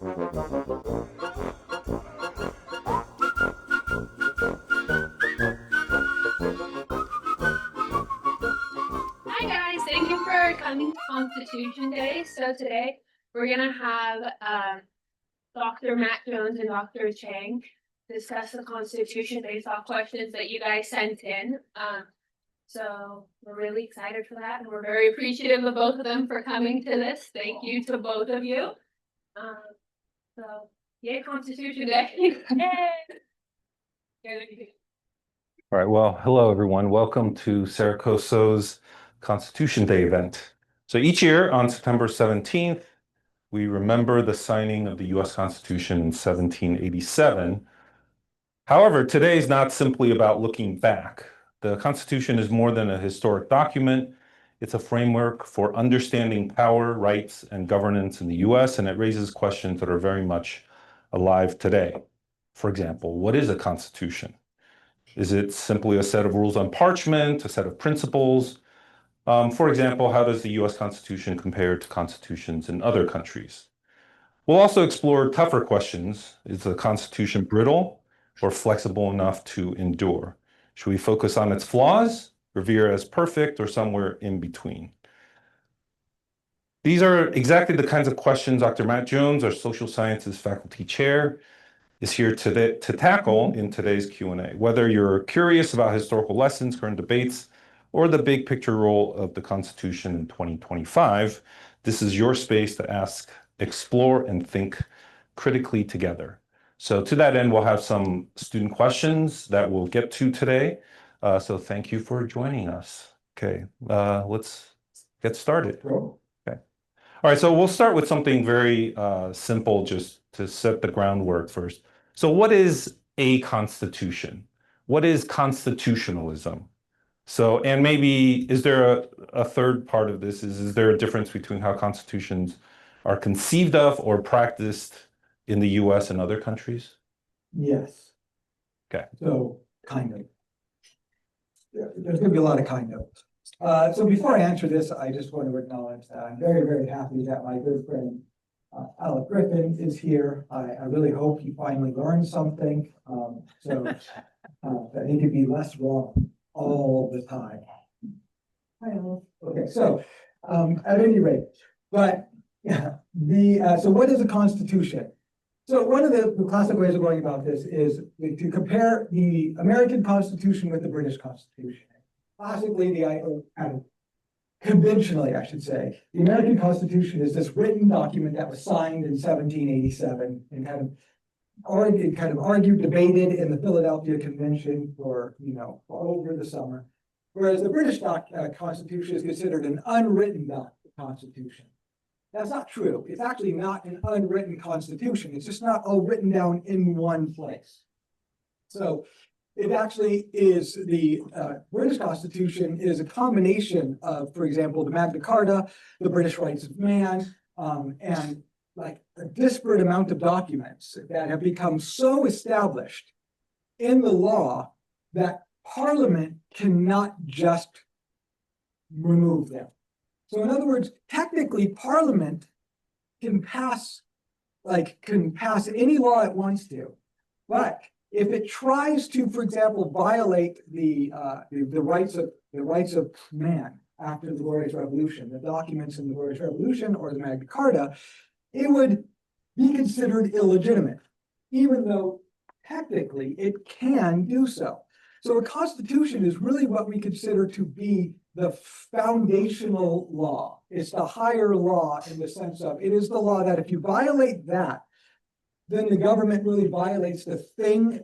Hi guys, thank you for coming to Constitution Day. So today we're gonna have Dr. Matt Jones and Dr. Chiang discuss the Constitution based off questions that you guys sent in. So we're really excited for that, and we're very appreciative of both of them for coming to this. Thank you to both of you. So yay, Constitution Day! Yay! All right, well, hello everyone. Welcome to Saracoso's Constitution Day event. So each year on September 17th, we remember the signing of the US Constitution in 1787. However, today is not simply about looking back. The Constitution is more than a historic document. It's a framework for understanding power, rights, and governance in the US, and it raises questions that are very much alive today. For example, what is a constitution? Is it simply a set of rules on parchment, a set of principles? For example, how does the US Constitution compare to constitutions in other countries? We'll also explore tougher questions. Is the Constitution brittle or flexible enough to endure? Should we focus on its flaws, revere it as perfect, or somewhere in between? These are exactly the kinds of questions Dr. Matt Jones, our social sciences faculty chair, is here today to tackle in today's Q&A. Whether you're curious about historical lessons, current debates, or the big picture role of the Constitution in 2025, this is your space to ask, explore, and think critically together. So to that end, we'll have some student questions that we'll get to today. So thank you for joining us. Okay, let's get started. Okay. All right, so we'll start with something very simple just to set the groundwork first. So what is a constitution? What is constitutionalism? So, and maybe, is there a third part of this? Is there a difference between how constitutions are conceived of or practiced in the US and other countries? Yes. Okay. So, kind of. There's going to be a lot of kind of. So before I answer this, I just want to acknowledge that I'm very, very happy that my good friend Alec Griffin is here. I really hope he finally learned something, so that he could be less wrong all the time. Okay, so at any rate, but yeah, so what is a constitution? So one of the classic ways of going about this is to compare the American Constitution with the British Constitution. Classically, conventionally, I should say, the American Constitution is this written document that was signed in 1787 and kind of argued, debated in the Philadelphia Convention for over the summer, whereas the British Constitution is considered an unwritten constitution. That's not true. It's actually not an unwritten constitution. It's just not all written down in one place. So it actually is the British Constitution is a combination of, for example, the Magna Carta, the British Rights of Man, and like a disparate amount of documents that have become so established in the law that Parliament cannot just remove them. So in other words, technically Parliament can pass any law it wants to, but if it tries to, for example, violate the rights of man after the Glorious Revolution, the documents in the Glorious Revolution or the Magna Carta, it would be considered illegitimate, even though technically it can do so. So a constitution is really what we consider to be the foundational law. It's the higher law in the sense of it is the law that if you violate that, then the government really violates the thing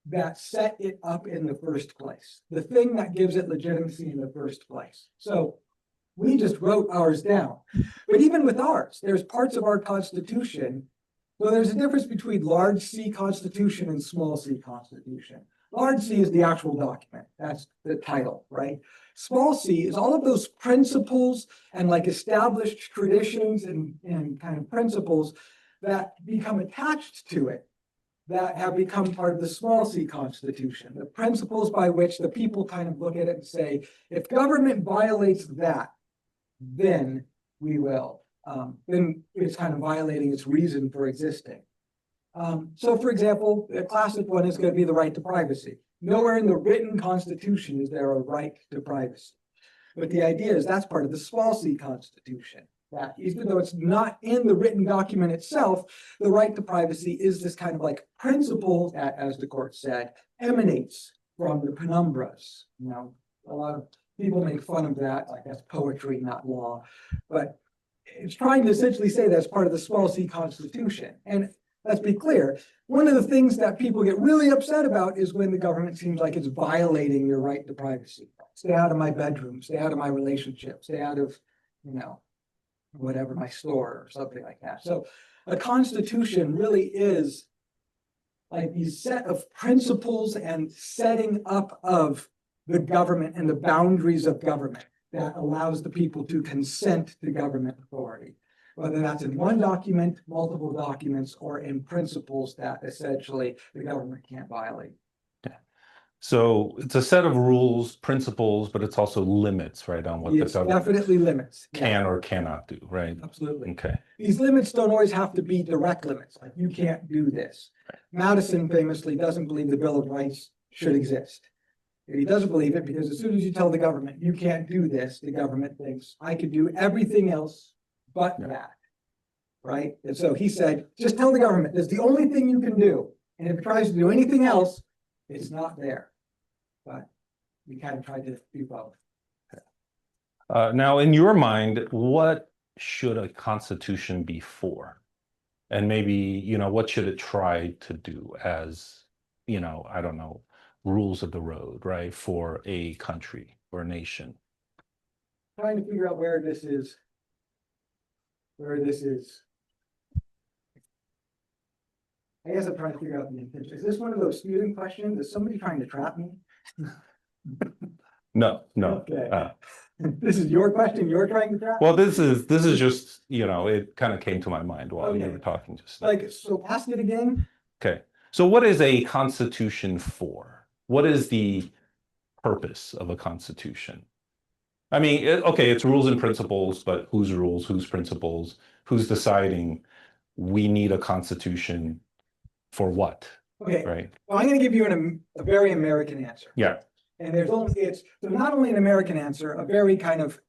that set it up in the first place, the thing that gives it legitimacy in the first place. So we just wrote ours down. But even with ours, there's parts of our Constitution. So there's a difference between large C Constitution and small c Constitution. Large C is the actual document. That's the title, right? Small c is all of those principles and like established traditions and kind of principles that become attached to it, that have become part of the small c Constitution, the principles by which the people kind of look at it and say, if government violates that, then we will then it's kind of violating its reason for existing. So for example, a classic one is going to be the right to privacy. Nowhere in the written constitution is there a right to privacy. But the idea is that's part of the small c constitution. That even though it's not in the written document itself, the right to privacy is this kind of like principle that, as the court said, emanates from the penumbras. You know, a lot of people make fun of that, like that's poetry, not law. But it's trying to essentially say that's part of the small c constitution. And let's be clear, one of the things that people get really upset about is when the government seems like it's violating your right to privacy. Stay out of my bedroom, stay out of my relationship, stay out of, you know, whatever, my store or something like that. So a constitution really is like these set of principles and setting up of the government and the boundaries of government that allows the people to consent to government authority, whether that's in one document, multiple documents, or in principles that essentially the government can't violate. So it's a set of rules, principles, but it's also limits, right, on what the It's government definitely limits. can or cannot do, right? Absolutely. Okay. These limits don't always have to be direct limits, like you can't do this. Madison famously doesn't believe the Bill of Rights should exist. He doesn't believe it because as soon as you tell the government you can't do this, the government thinks I could do everything else but that. Right? And so he said, just tell the government that's the only thing you can do. And if it tries to do anything else, it's not there. But we kind of tried to do both. Now, in your mind, what should a constitution be for? And maybe, you know, what should it try to do as, you know, I don't know, rules of the road, right, for a country or a nation? Trying to figure out where this is. I guess I'm trying to figure out the intention. Is this one of those student questions? Is somebody trying to trap me? No. Okay. This is your question. You're trying to trap me? Well, this is just, you know, it kind of came to my mind while you Okay. were talking just now. Like, so ask it again. Okay. So what is a constitution for? What is the purpose of a constitution? I mean, okay, it's rules and principles, but whose rules, whose principles, who's deciding we need a constitution for what, Okay. right? Well, I'm going to give you a very American answer. Yeah. And it's not only an American answer, a very kind of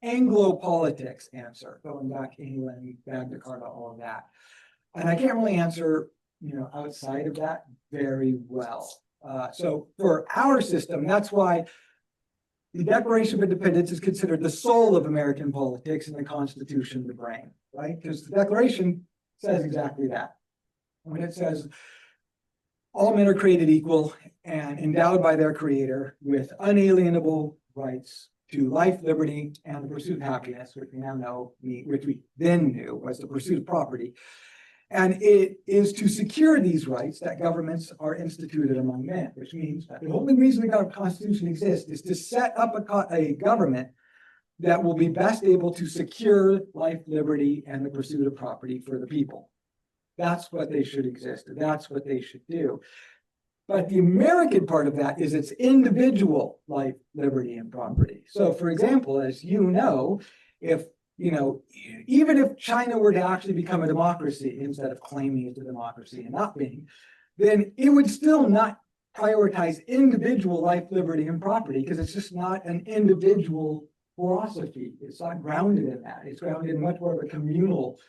Anglo-politics answer, going back to England, Magna Carta, all of that. And I can't really answer, you know, outside of that very well. So for our system, that's why the Declaration of Independence is considered the soul of American politics and the Constitution the brain, right? Because the Declaration says exactly that. When it says all men are created equal and endowed by their creator with unalienable rights to life, liberty, and the pursuit of happiness, which we now know, which we then knew was the pursuit of property. And it is to secure these rights that governments are instituted among men, which means that the only reason the Constitution exists is to set up a government that will be best able to secure life, liberty, and the pursuit of property for the people. That's what they should exist. That's what they should do. But the American part of that is its individual life, liberty, and property. So, for example, as you know, if you know, even if China were to actually become a democracy instead of claiming it's a democracy and not being, then it would still not prioritize individual life, liberty, and property because it's just not an individual philosophy. It's not grounded in that. It's grounded in much more of a communal,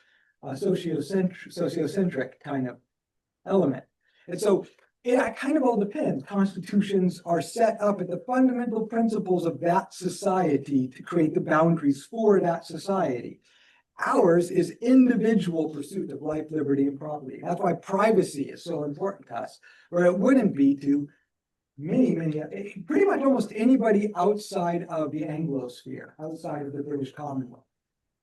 sociocentric kind of element. And so it kind of all depends. Constitutions are set up at the fundamental principles of that society to create the boundaries for that society. Ours is individual pursuit of life, liberty, and property. That's why privacy is so important to us, where it wouldn't be to pretty much almost anybody outside of the Anglosphere, outside of the British Commonwealth.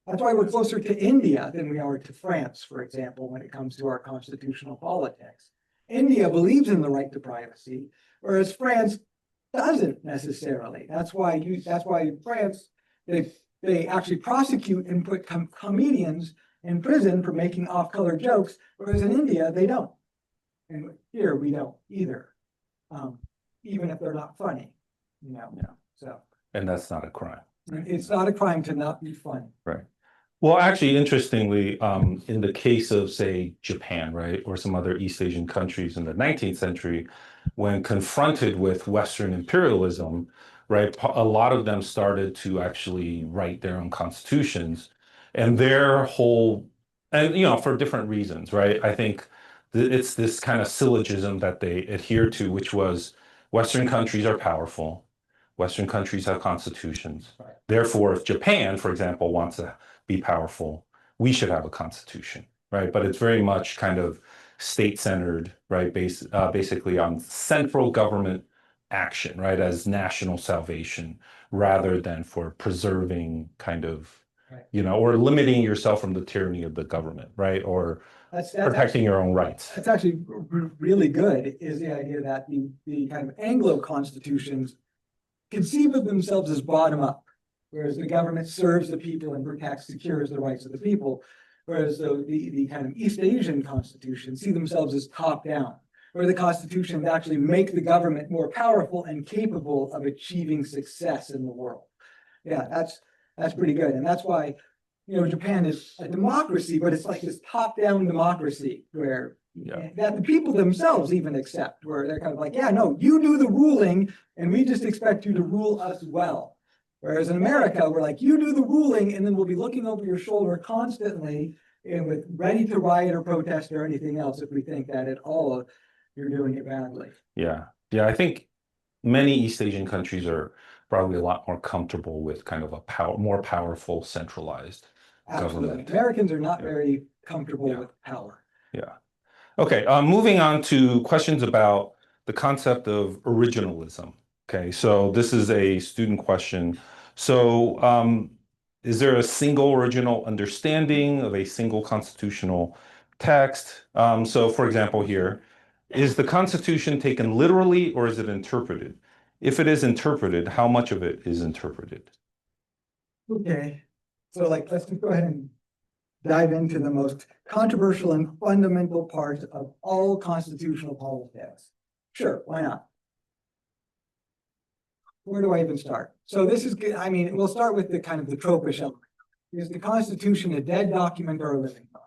That's why we're closer to India than we are to France, for example, when it comes to our constitutional politics. India believes in the right to privacy, whereas France doesn't necessarily. That's why in France, they actually prosecute and put comedians in prison for making off-color jokes, whereas in India, they don't. And here we don't either, even if they're not funny, you know. Yeah. So. And that's not a crime. It's not a crime to not be funny. Right. Well, actually, interestingly, in the case of, say, Japan, right, or some other East Asian countries in the 19th century, when confronted with Western imperialism, right, a lot of them started to actually write their own constitutions, and their whole, and for different reasons, right? I think it's this kind of syllogism that they adhere to, which was Western countries are powerful, Western countries have constitutions. Right. Therefore, if Japan, for example, wants to be powerful, we should have a constitution, right? But it's very much kind of state-centered, right? Basically on central government action, right? As national salvation, rather than for preserving kind of, Right. or limiting yourself from the tyranny of the government, right? Or That's protecting your own rights. That's actually really good, is the idea that the kind of Anglo constitutions conceive of themselves as bottom up, whereas the government serves the people and protects, secures the rights of the people. Whereas the kind of East Asian constitutions see themselves as top down, where the constitutions actually make the government more powerful and capable of achieving success in the world. Yeah, that's pretty good. And that's why, Japan is a democracy, but it's like this top-down democracy where that the people themselves even accept, where they're kind of like, yeah, no, you do the ruling and we just expect you to rule us well. Whereas in America, we're like, you do the ruling and then we'll be looking over your shoulder constantly and with ready to riot or protest or anything else if we think that at all you're doing it badly. Yeah. Yeah, I think many East Asian countries are probably a lot more comfortable with kind of a more powerful centralized government. Americans are not very comfortable with power. Yeah. Okay, moving on to questions about the concept of originalism. Okay, so this is a student question. So, is there a single original understanding of a single constitutional text? So, for example, here, is the Constitution taken literally or is it interpreted? If it is interpreted, how much of it is interpreted? Okay, so let's just go ahead and dive into the most controversial and fundamental part of all constitutional politics. Sure, why not? Where do I even start? So this is good. I mean, we'll start with the kind of the tropish element. Is the Constitution a dead document or a living document?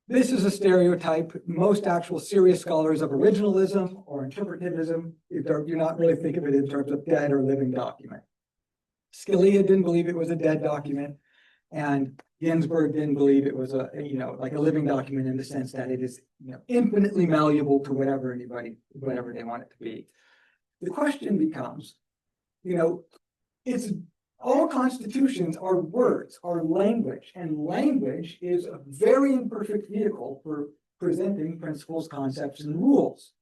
This is a stereotype. Most actual serious scholars of originalism or interpretivism, do not really think of it in terms of dead or living document. Scalia didn't believe it was a dead document, and Ginsburg didn't believe it was like a living document in the sense that it is, infinitely malleable to whatever they want it to be. The question becomes, it's all constitutions are words, are language, and language is a very imperfect vehicle for presenting principles, concepts, and rules.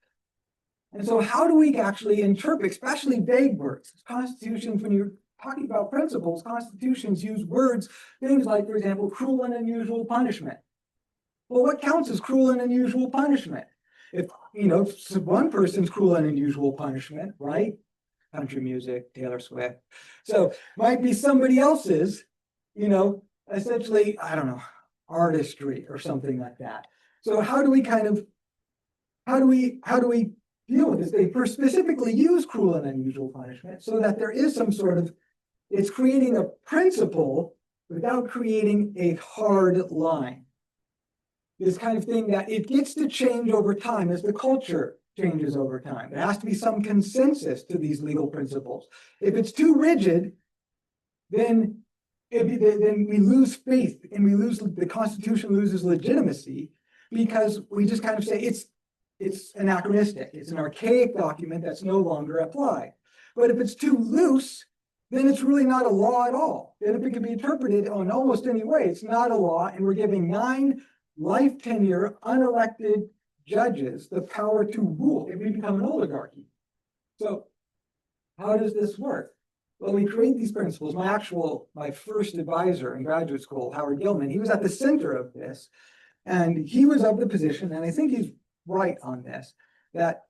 And so how do we actually interpret, especially vague words? Constitutions, when you're talking about principles, constitutions use words, things like, for example, cruel and unusual punishment. Well, what counts as cruel and unusual punishment? If, one person's cruel and unusual punishment, right? Country music, Taylor Swift. So might be somebody else's, essentially, I don't know, artistry or something like that. So how do we deal with this? They specifically use cruel and unusual punishment so that there is some sort of, it's creating a principle without creating a hard line. This kind of thing that it gets to change over time as the culture changes over time. There has to be some consensus to these legal principles. If it's too rigid, then we lose faith and the Constitution loses legitimacy because we just kind of say it's anachronistic. It's an archaic document that's no longer applied. But if it's too loose, then it's really not a law at all. Then if it can be interpreted in almost any way, it's not a law, and we're giving 9 life tenure unelected judges the power to rule if we become an oligarchy. So how does this work? Well, we create these principles. My first advisor in graduate school, Howard Gilman, he was at the center of this, and he was of the position, and I think he's right on this, that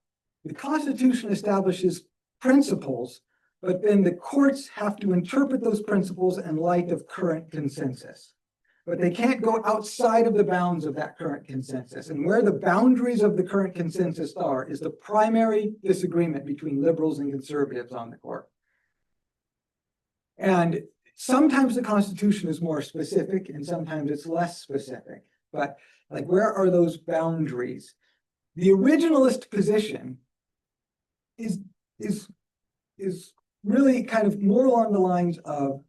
the Constitution establishes principles, but then the courts have to interpret those principles in light of current consensus. But they can't go outside of the bounds of that current consensus. And where the boundaries of the current consensus are is the primary disagreement between liberals and conservatives on the court. And sometimes the Constitution is more specific and sometimes it's less specific. But like, where are those boundaries? The originalist position is really kind of more along the lines of,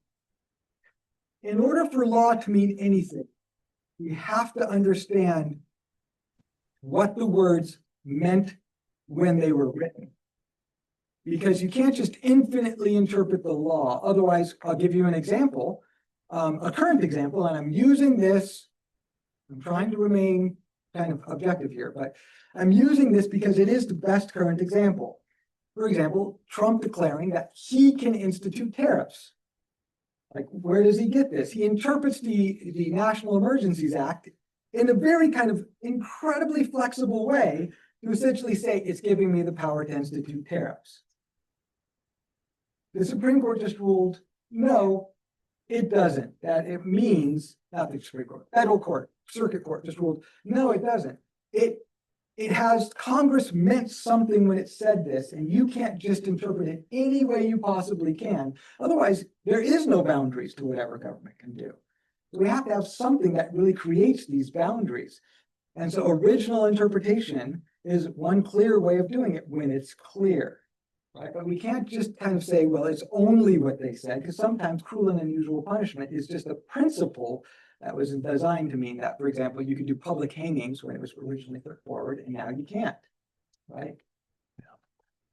in order for law to mean anything, we have to understand what the words meant when they were written. Because you can't just infinitely interpret the law. Otherwise, I'll give you an example, a current example, and I'm using this, I'm trying to remain kind of objective here, but I'm using this because it is the best current example. For example, Trump declaring that he can institute tariffs. Like, where does he get this? He interprets the National Emergencies Act in a very kind of incredibly flexible way to essentially say it's giving me the power to institute tariffs. The Supreme Court just ruled, no, it doesn't. That it means, not the Supreme Court, federal court, circuit court just ruled, no, it doesn't. It has, Congress meant something when it said this, and you can't just interpret it any way you possibly can. Otherwise, there is no boundaries to whatever government can do. So we have to have something that really creates these boundaries. And so original interpretation is one clear way of doing it when it's clear, right? But we can't just kind of say, well, it's only what they said, because sometimes cruel and unusual punishment is just a principle that was designed to mean that. For example, you could do public hangings when it was originally put forward, and now you can't, right?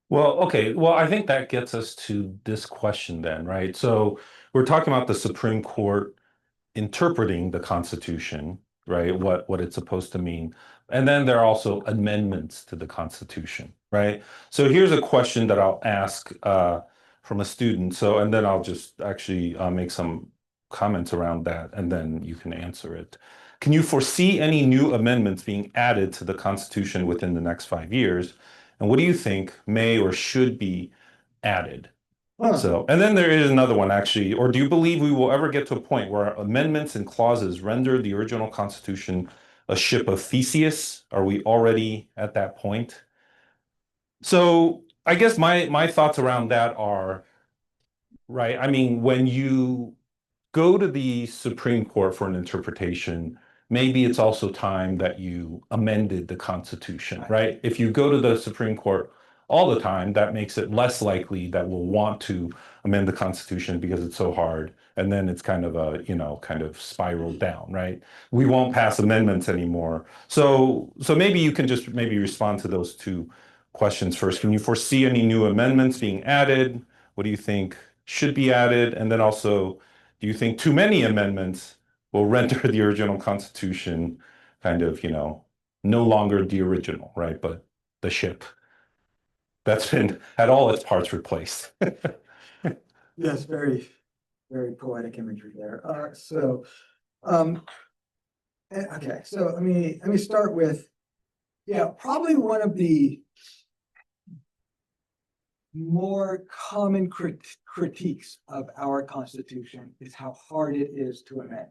Well, okay. Well, I think that gets us to this question then, right? So we're talking about the Supreme Court interpreting the Constitution, right? What it's supposed to mean. And then there are also amendments to the Constitution, right? So here's a question that I'll ask from a student. So, and then I'll just actually make some comments around that, and then you can answer it. Can you foresee any new amendments being added to the Constitution within the next 5 years? And what do you think may or should be added? So, and then there is another one actually, or do you believe we will ever get to a point where amendments and clauses render the original Constitution a ship of Theseus? Are we already at that point? So I guess my thoughts around that are, right, I mean, when you go to the Supreme Court for an interpretation, maybe it's also time that you amended the Constitution, right? If you go to the Supreme Court all the time, that makes it less likely that we'll want to amend the Constitution because it's so hard. And then it's kind of a, kind of spiraled down, right? We won't pass amendments anymore. So maybe you can just maybe respond to those two questions first. Can you foresee any new amendments being added? What do you think should be added? And then also, do you think too many amendments will render the original Constitution kind of, no longer the original, right? But the ship that's been had all its parts replaced. Yes, very, very poetic imagery there. Okay, so let me start with, probably one of the more common critiques of our Constitution is how hard it is to amend.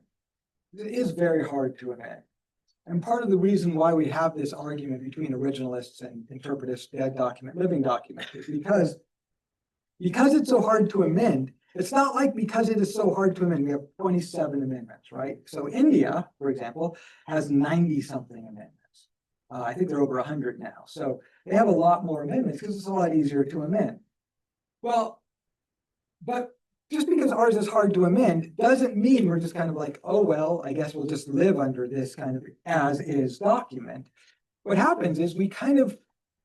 It is very hard to amend. And part of the reason why we have this argument between originalists and interpretists, dead document, living document, is because it's so hard to amend. It's not like because it is so hard to amend, we have 27 amendments, right? So India, for example, has 90-something amendments. I think they're over 100 now. So they have a lot more amendments because it's a lot easier to amend. Well, but just because ours is hard to amend doesn't mean we're just kind of like, oh, well, I guess we'll just live under this kind of as is document. What happens is we kind of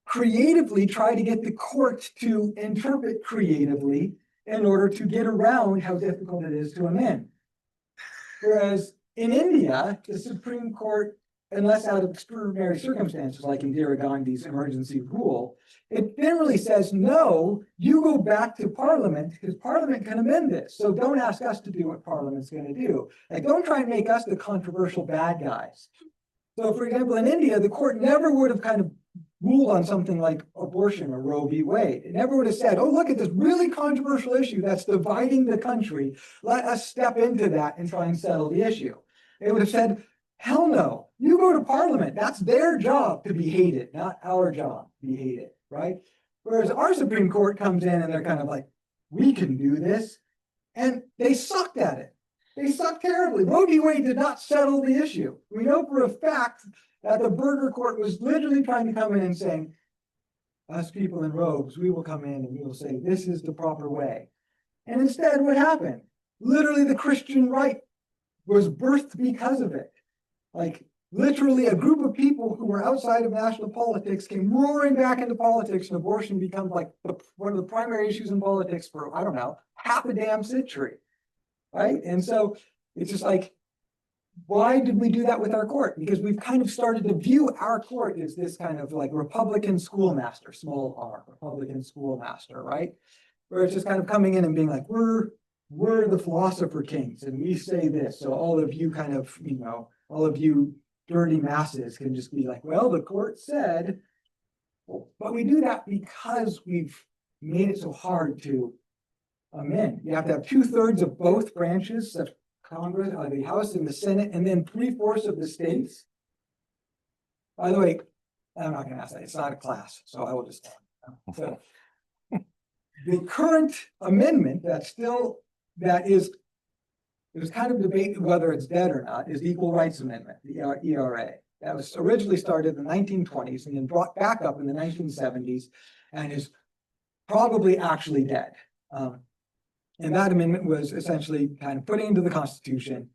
creatively try to get the court to interpret creatively in order to get around how difficult it is to amend. Whereas in India, the Supreme Court, unless out of extraordinary circumstances like Indira Gandhi's emergency rule, it generally says, no, you go back to Parliament because Parliament can amend this. So don't ask us to do what Parliament's going to do. Like, don't try and make us the controversial bad guys. So for example, in India, the court never would have kind of ruled on something like abortion or Roe v. Wade. It never would have said, oh, look at this really controversial issue that's dividing the country. Let us step into that and try and settle the issue. It would have said, hell no, you go to Parliament. That's their job to be hated, not our job to be hated, right? Whereas our Supreme Court comes in and they're kind of like, we can do this. And they sucked at it. They sucked terribly. Roe v. Wade did not settle the issue. We know for a fact that the Burger Court was literally trying to come in and saying, us people in robes, we will come in and we will say, this is the proper way. And instead, what happened? Literally, the Christian right was birthed because of it. Like, literally, a group of people who were outside of national politics came roaring back into politics, and abortion becomes like one of the primary issues in politics for, I don't know, half a damn century. Right? And so it's just like, why did we do that with our court? Because we've kind of started to view our court as this kind of like Republican schoolmaster, small r, Republican schoolmaster, right? Where it's just kind of coming in and being like, we're the philosopher kings and we say this. So all of you kind of, all of you dirty masses can just be like, well, the court said, but we do that because we've made it so hard to amend. You have to have 2/3 of both branches of Congress, the House and the Senate, and then 3/4 of the states. By the way, I'm not going to ask that. It's not a class, so I will just. So, the current amendment it was kind of debated whether it's dead or not, is the Equal Rights Amendment, the ERA. That was originally started in the 1920s and then brought back up in the 1970s and is probably actually dead. And that amendment was essentially kind of putting into the Constitution.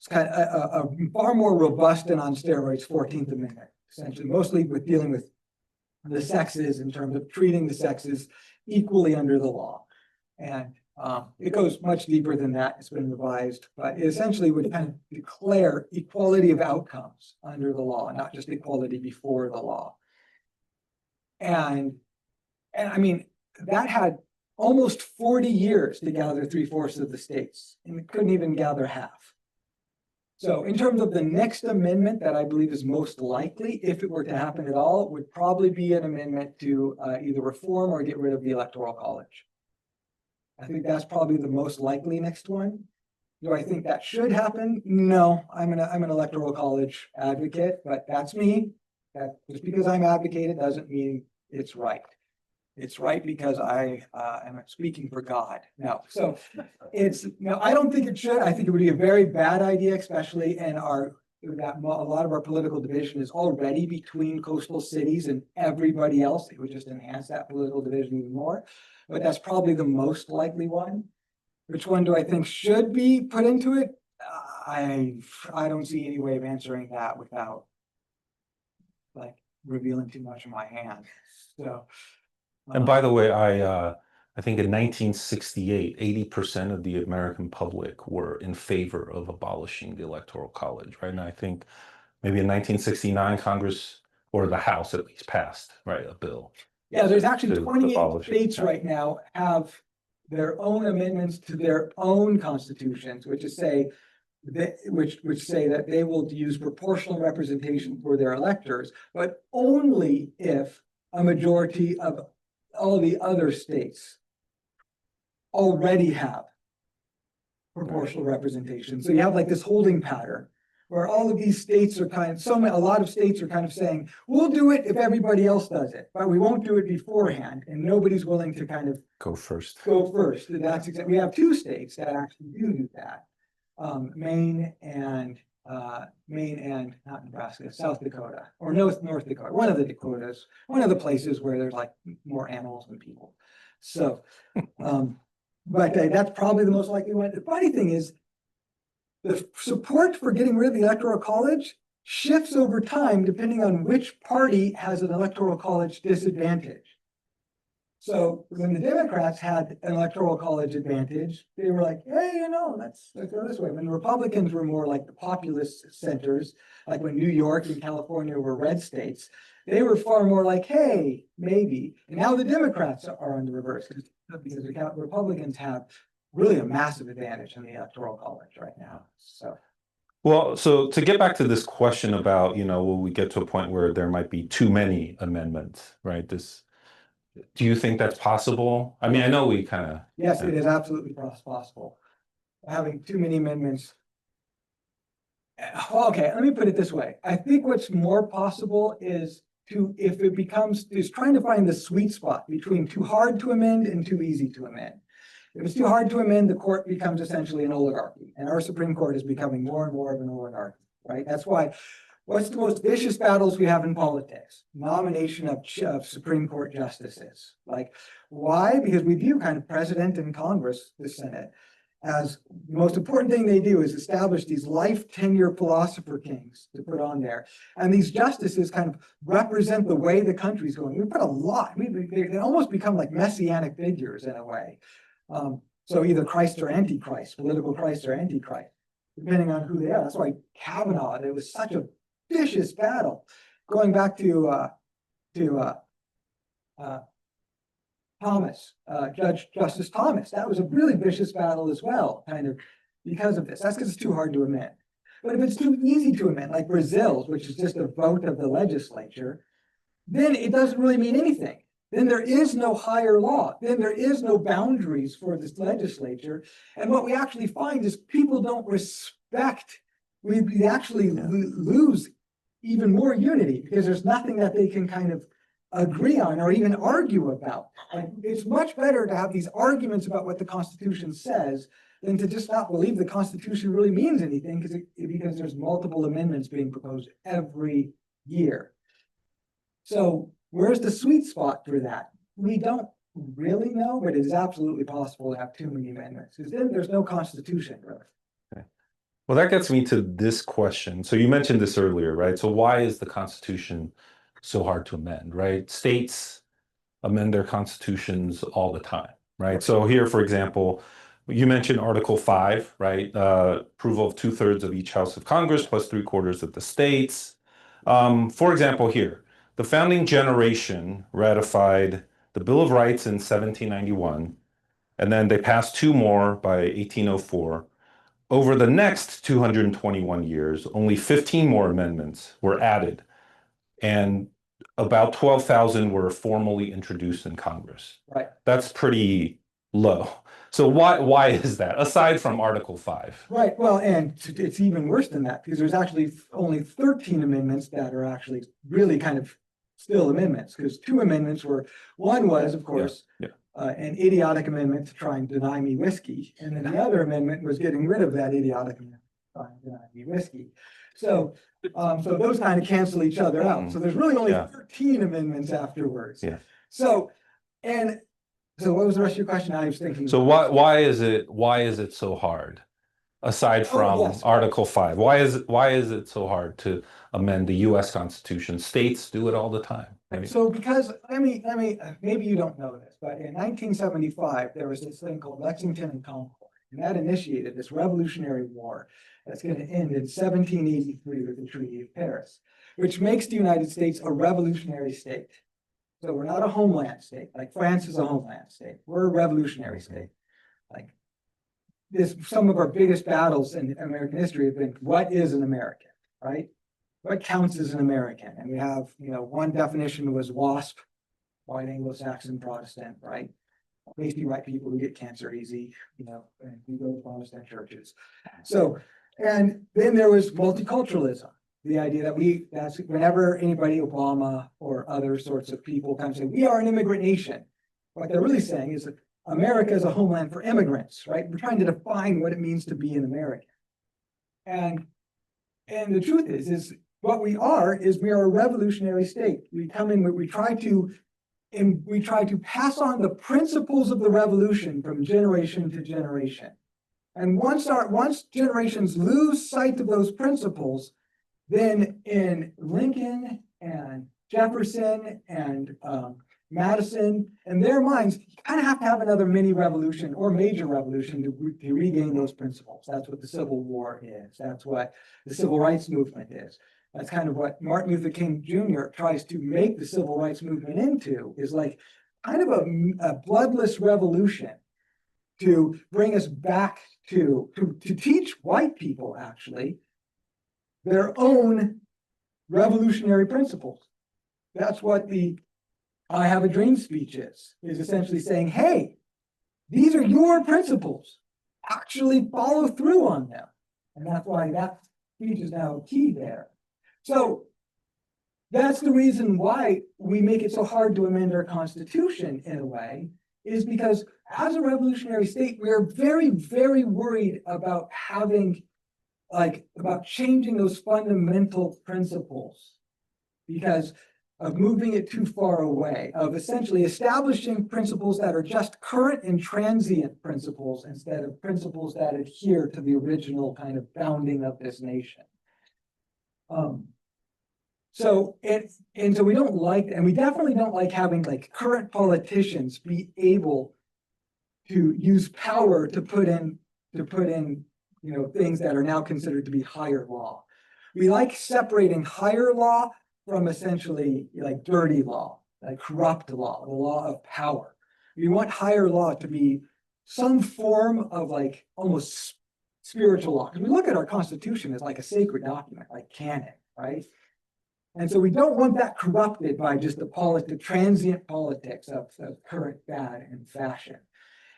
It's kind of a far more robust and on steroids 14th Amendment, essentially, mostly with dealing with the sexes in terms of treating the sexes equally under the law. And it goes much deeper than that. It's been revised, but it essentially would kind of declare equality of outcomes under the law, not just equality before the law. And I mean, that had almost 40 years to gather 3/4 of the states, and it couldn't even gather half. So in terms of the next amendment that I believe is most likely, if it were to happen at all, would probably be an amendment to either reform or get rid of the Electoral College. I think that's probably the most likely next one. Do I think that should happen? No, I'm an Electoral College advocate, but that's me. That just because I'm advocated doesn't mean it's right. It's right because I am speaking for God. No, so I don't think it should. I think it would be a very bad idea, especially in a lot of our political division is already between coastal cities and everybody else. It would just enhance that political division even more. But that's probably the most likely one. Which one do I think should be put into it? I don't see any way of answering that without like revealing too much of my hand. So. And by the way, I think in 1968, 80% of the American public were in favor of abolishing the Electoral College, right? And I think maybe in 1969, Congress, or the House at least, passed, right, a bill. Yeah, there's actually to 28 abolish it. states right now have their own amendments to their own constitutions, which say that they will use proportional representation for their electors, but only if a majority of all the other states already have proportional representation. So you have like this holding pattern where all of these states are a lot of states are kind of saying, we'll do it if everybody else does it, but we won't do it beforehand. And nobody's willing to kind of Go first. And that's exactly, we have 2 states that actually do that. Maine and not Nebraska, South Dakota, or North Dakota, one of the Dakotas, one of the places where there's like more animals than people. So, but that's probably the most likely one. The funny thing is, the support for getting rid of the Electoral College shifts over time depending on which party has an Electoral College disadvantage. So when the Democrats had an Electoral College advantage, they were like, hey, let's go this way. When the Republicans were more like the populist centers, like when New York and California were red states, they were far more like, hey, maybe. And now the Democrats are on the reverse because the Republicans have really a massive advantage in the Electoral College right now. So. Well, so to get back to this question about, will we get to a point where there might be too many amendments, right? Do you think that's possible? I mean, I know we kind of. Yes, it is absolutely possible. Having too many amendments. Okay, let me put it this way. I think what's more possible is trying to find the sweet spot between too hard to amend and too easy to amend. If it's too hard to amend, the court becomes essentially an oligarchy, and our Supreme Court is becoming more and more of an oligarchy, right? That's why, what's the most vicious battles we have in politics? Nomination of Supreme Court justices. Like, why? Because we view kind of president and Congress, the Senate, as the most important thing they do is establish these life tenure philosopher kings to put on there. And these justices kind of represent the way the country's going. We put a lot, they almost become like messianic figures in a way. So either Christ or Antichrist, political Christ or Antichrist, depending on who they are. That's why Kavanaugh, it was such a vicious battle. Going back to Thomas, Justice Thomas, that was a really vicious battle as well, kind of because of this. That's because it's too hard to amend. But if it's too easy to amend, like Brazil's, which is just a vote of the legislature, then it doesn't really mean anything. Then there is no higher law. Then there is no boundaries for this legislature. And what we actually find is people don't respect, we actually lose even more unity because there's nothing that they can kind of agree on or even argue about. Like, it's much better to have these arguments about what the Constitution says than to just not believe the Constitution really means anything because there's multiple amendments being proposed every year. So where's the sweet spot for that? We don't really know, but it is absolutely possible to have too many amendments because then there's no Constitution, really. Well, that gets me to this question. So you mentioned this earlier, right? So why is the Constitution so hard to amend, right? States amend their constitutions all the time, right? So here, for example, you mentioned Article 5, right? Approval of 2/3 of each House of Congress plus 3/4 of the states. For example, here, the founding generation ratified the Bill of Rights in 1791, and then they passed two more by 1804. Over the next 221 years, only 15 more amendments were added, and about 12,000 were formally introduced in Congress. Right. That's pretty low. So why is that, aside from Article 5? Right. Well, and it's even worse than that because there's actually only 13 amendments that are actually really kind of still amendments, because two amendments were, one was, of course, an idiotic amendment to try and deny me whiskey. And then the other amendment was getting rid of that idiotic amendment to try and deny me whiskey. So those kind of cancel each other out. So there's really only 13 amendments afterwards. Yeah. So what was the rest of your question? I was thinking. So why is it so hard? Aside from Article 5, why is it so hard to amend the U.S. Constitution? States do it all the time. Right? So because maybe you don't know this, but in 1975 there was this thing called Lexington and Concord, and that initiated this Revolutionary War that's going to end in 1783 with the Treaty of Paris, which makes the United States a revolutionary state. So we're not a homeland state like France is a homeland state. We're a revolutionary state. Like some of our biggest battles in American history have been, what is an American, right? What counts as an American? And we have, one definition was WASP, white Anglo-Saxon Protestant, right? Basically white people who get cancer easy, and we go to Protestant churches. So, and then there was multiculturalism. The idea that that's whenever anybody, Obama or other sorts of people kind of say, we are an immigrant nation. What they're really saying is that America is a homeland for immigrants, right? We're trying to define what it means to be an American. And the truth is what we are a revolutionary state. We come in, we try to pass on the principles of the revolution from generation to generation. And once generations lose sight of those principles, then in Lincoln and Jefferson and Madison, in their minds, you kind of have to have another mini revolution or major revolution to regain those principles. That's what the Civil War is. That's what the Civil Rights Movement is. That's kind of what Martin Luther King Jr. tries to make the Civil Rights Movement into, is like kind of a bloodless revolution to bring us back to teach white people, actually, their own revolutionary principles. That's what the I Have a Dream speech is essentially saying, hey, these are your principles. Actually follow through on them. And that's why that speech is now key there. So that's the reason why we make it so hard to amend our Constitution in a way, is because as a revolutionary state, we're very, very worried about about changing those fundamental principles because of moving it too far away, of essentially establishing principles that are just current and transient principles instead of principles that adhere to the original kind of founding of this nation. So we don't like, and we definitely don't like having like current politicians be able to use power to put in, things that are now considered to be higher law. We like separating higher law from essentially like dirty law, like corrupt law, the law of power. We want higher law to be some form of like almost spiritual law. Because we look at our Constitution as like a sacred document, like canon, right? And so we don't want that corrupted by just the transient politics of current bad and fashion.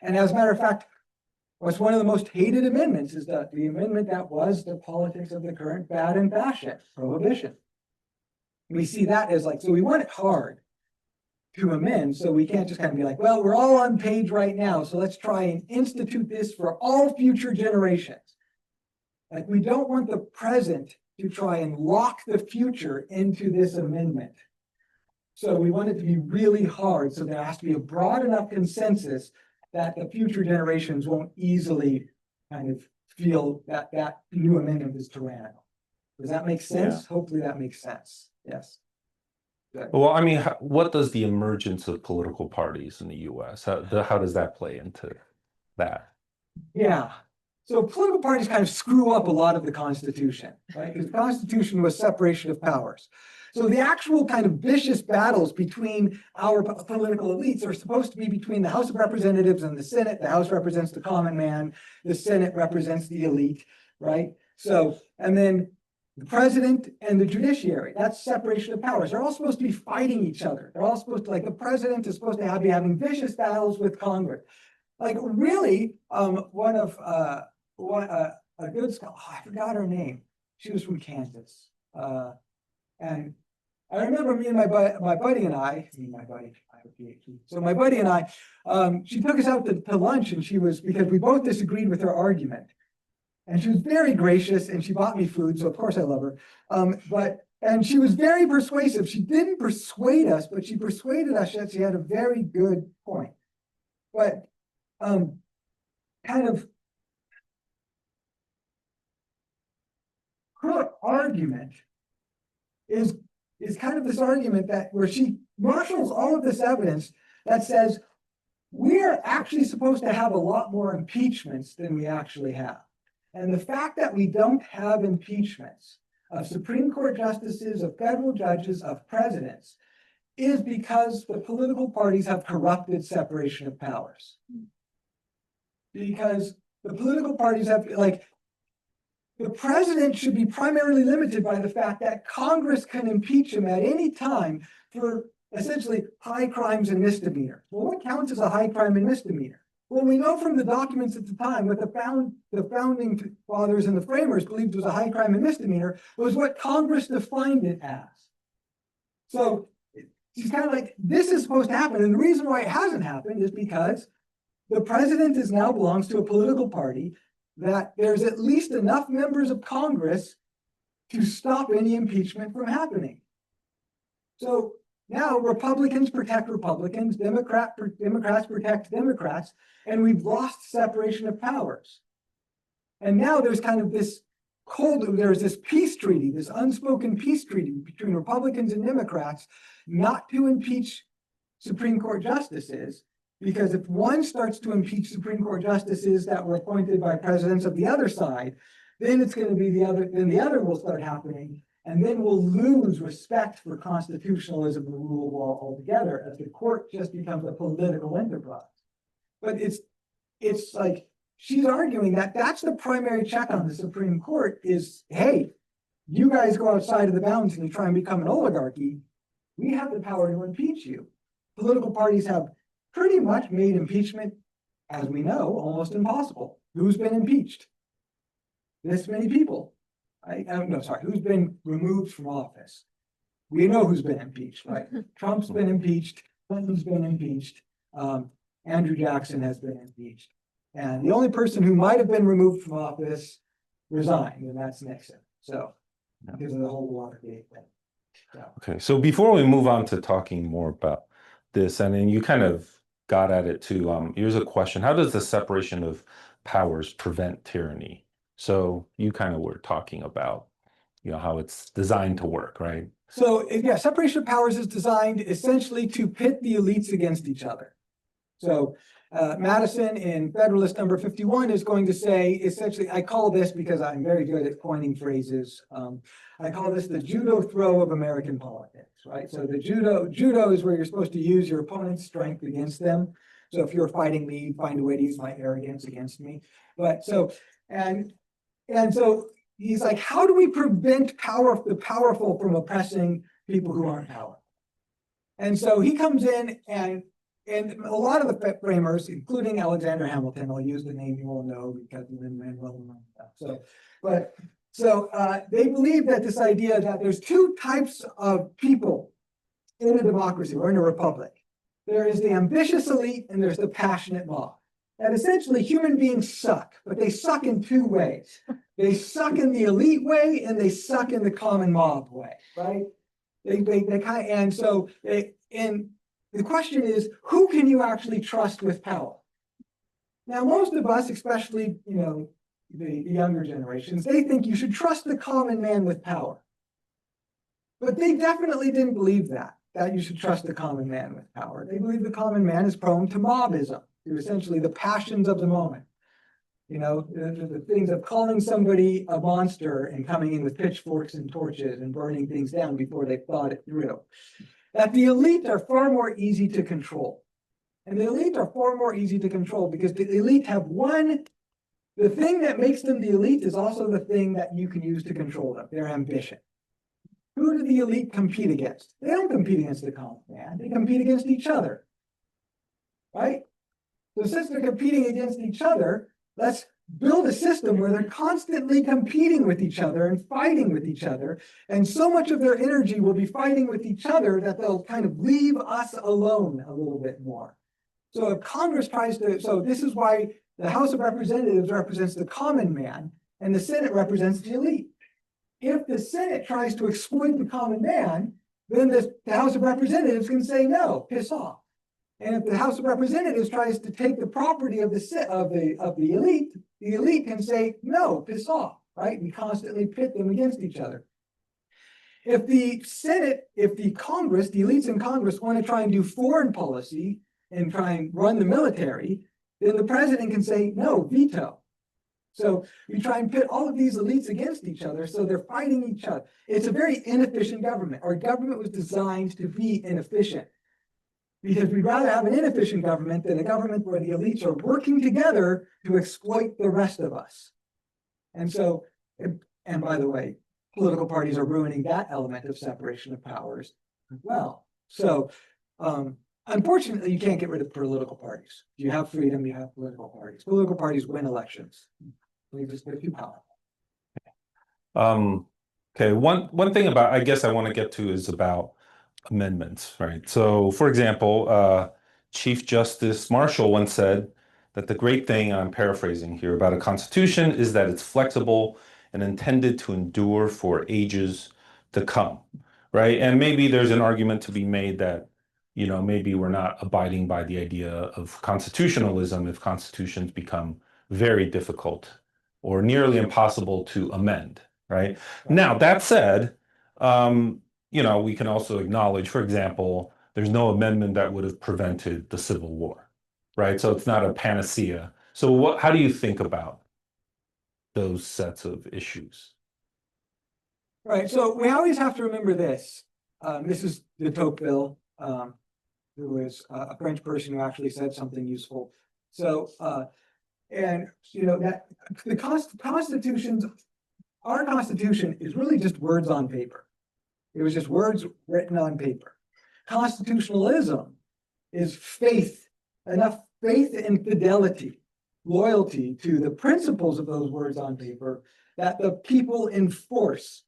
And as a matter of fact, what's one of the most hated amendments is the amendment that was the politics of the current bad and fashion, prohibition. We see that as like, so we want it hard to amend, so we can't just kind of be like, well, we're all on page right now, so let's try and institute this for all future generations. Like, we don't want the present to try and lock the future into this amendment. So we want it to be really hard, so there has to be a broad enough consensus that the future generations won't easily kind of feel that that new amendment is tyrannical. Does that make sense? Yeah. Hopefully that makes sense. Yes. Good. Well, I mean, what does the emergence of political parties in the US, how does that play into that? Yeah. So political parties kind of screw up a lot of the Constitution, right? Because the Constitution was separation of powers. So the actual kind of vicious battles between our political elites are supposed to be between the House of Representatives and the Senate. The House represents the common man, the Senate represents the elite, right? So, and then the president and the judiciary, that's separation of powers. They're all supposed to be fighting each other. They're all supposed to, like, the president is supposed to be having vicious battles with Congress. Like, really, a good scholar, I forgot her name. She was from Kansas. And I remember me and my buddy and I have a PhD. So my buddy and I, she took us out to lunch, and because we both disagreed with her argument. And she was very gracious, and she bought me food, so of course I love her. And she was very persuasive. She didn't persuade us, but she persuaded us that she had a very good point. But kind of her argument is kind of this argument that where she marshals all of this evidence that says we're actually supposed to have a lot more impeachments than we actually have. And the fact that we don't have impeachments of Supreme Court justices, of federal judges, of presidents, is because the political parties have corrupted separation of powers. Because the political parties have, like, the president should be primarily limited by the fact that Congress can impeach him at any time for essentially high crimes and misdemeanors. Well, what counts as a high crime and misdemeanor? Well, we know from the documents at the time what the founding fathers and the framers believed was a high crime and misdemeanor was what Congress defined it as. So she's kind of like, this is supposed to happen. And the reason why it hasn't happened is because the president now belongs to a political party that there's at least enough members of Congress to stop any impeachment from happening. So now Republicans protect Republicans, Democrats protect Democrats, and we've lost separation of powers. And now there's kind of this there's this peace treaty, this unspoken peace treaty between Republicans and Democrats not to impeach Supreme Court justices, because if one starts to impeach Supreme Court justices that were appointed by presidents of the other side, then it's going to be then the other will start happening. And then we'll lose respect for constitutionalism and the rule of law altogether as the court just becomes a political enterprise. But it's like she's arguing that that's the primary check on the Supreme Court is, hey, you guys go outside of the bounds and you try and become an oligarchy. We have the power to impeach you. Political parties have pretty much made impeachment, as we know, almost impossible. Who's been impeached? This many people. Who's been removed from office? We know who's been impeached, right? Trump's been impeached, Clinton's been impeached. Andrew Jackson has been impeached. And the only person who might have been removed from office resigned, and that's Nixon. So, because of the whole Watergate thing. Okay, so before we move on to talking more about this, and then you kind of got at it too, here's a question. How does the separation of powers prevent tyranny? So you kind of were talking about, how it's designed to work, right? So, yeah, separation of powers is designed essentially to pit the elites against each other. So Madison in Federalist number 51 is going to say, essentially, I call this, because I'm very good at coining phrases, I call this the judo throw of American politics, right? So the judo is where you're supposed to use your opponent's strength against them. So if you're fighting me, you find a way to use my arrogance against me. But so, and so he's like, how do we prevent the powerful from oppressing people who aren't powerful? And so he comes in and a lot of the framers, including Alexander Hamilton, I'll use the name you all know because Manuel. So they believe that this idea that there's two types of people in a democracy or in a republic. There is the ambitious elite and there's the passionate mob. And essentially human beings suck, but they suck in two ways. They suck in the elite way and they suck in the common mob way, right? The question is, who can you actually trust with power? Now, most of us, especially, the younger generations, they think you should trust the common man with power. But they definitely didn't believe that you should trust the common man with power. They believe the common man is prone to mobism, to essentially the passions of the moment. The things of calling somebody a monster and coming in with pitchforks and torches and burning things down before they thought it through. That the elite are far more easy to control. And the elite are far more easy to control because the elite have the thing that makes them the elite is also the thing that you can use to control them, their ambition. Who do the elite compete against? They don't compete against the common man, they compete against each other, right? So since they're competing against each other, let's build a system where they're constantly competing with each other and fighting with each other. And so much of their energy will be fighting with each other that they'll kind of leave us alone a little bit more. So if Congress so this is why the House of Representatives represents the common man and the Senate represents the elite. If the Senate tries to exploit the common man, then the House of Representatives can say, no, piss off. And if the House of Representatives tries to take the property of the elite can say, no, piss off, right? We constantly pit them against each other. If the Senate, if the Congress, the elites in Congress want to try and do foreign policy and try and run the military, then the president can say, no, veto. So we try and pit all of these elites against each other, so they're fighting each other. It's a very inefficient government. Our government was designed to be inefficient. Because we'd rather have an inefficient government than a government where the elites are working together to exploit the rest of us. And so, and by the way, political parties are ruining that element of separation of powers as well. So, unfortunately, you can't get rid of political parties. You have freedom, you have political parties. Political parties win elections. They're too powerful. Okay, one thing about, I guess I want to get to is about amendments, right? So, for example, Chief Justice Marshall once said that the great thing, and I'm paraphrasing here, about a constitution is that it's flexible and intended to endure for ages to come, right? And maybe there's an argument to be made that, maybe we're not abiding by the idea of constitutionalism if constitutions become very difficult or nearly impossible to amend, right? Now, that said, we can also acknowledge, for example, there's no amendment that would have prevented the Civil War, right? So it's not a panacea. So how do you think about those sets of issues? Right, so we always have to remember this. This is de Tocqueville, who is a French person who actually said something useful. So, that the constitutions, our Constitution is really just words on paper. It was just words written on paper. Constitutionalism is faith, enough faith and fidelity, loyalty to the principles of those words on paper that the people enforce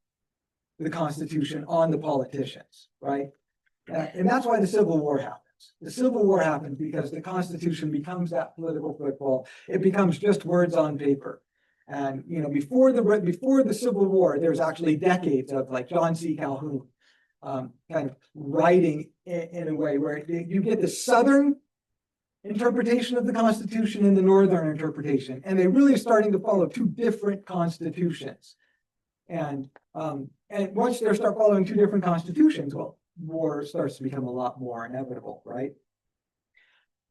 the Constitution on the politicians, right? And that's why the Civil War happens. The Civil War happens because the Constitution becomes that political football. It becomes just words on paper. And, you know, before the Civil War, there's actually decades of like John C. Calhoun kind of writing in a way where you get the Southern interpretation of the Constitution and the Northern interpretation, and they really are starting to follow two different constitutions. And once they start following two different constitutions, well, war starts to become a lot more inevitable, right?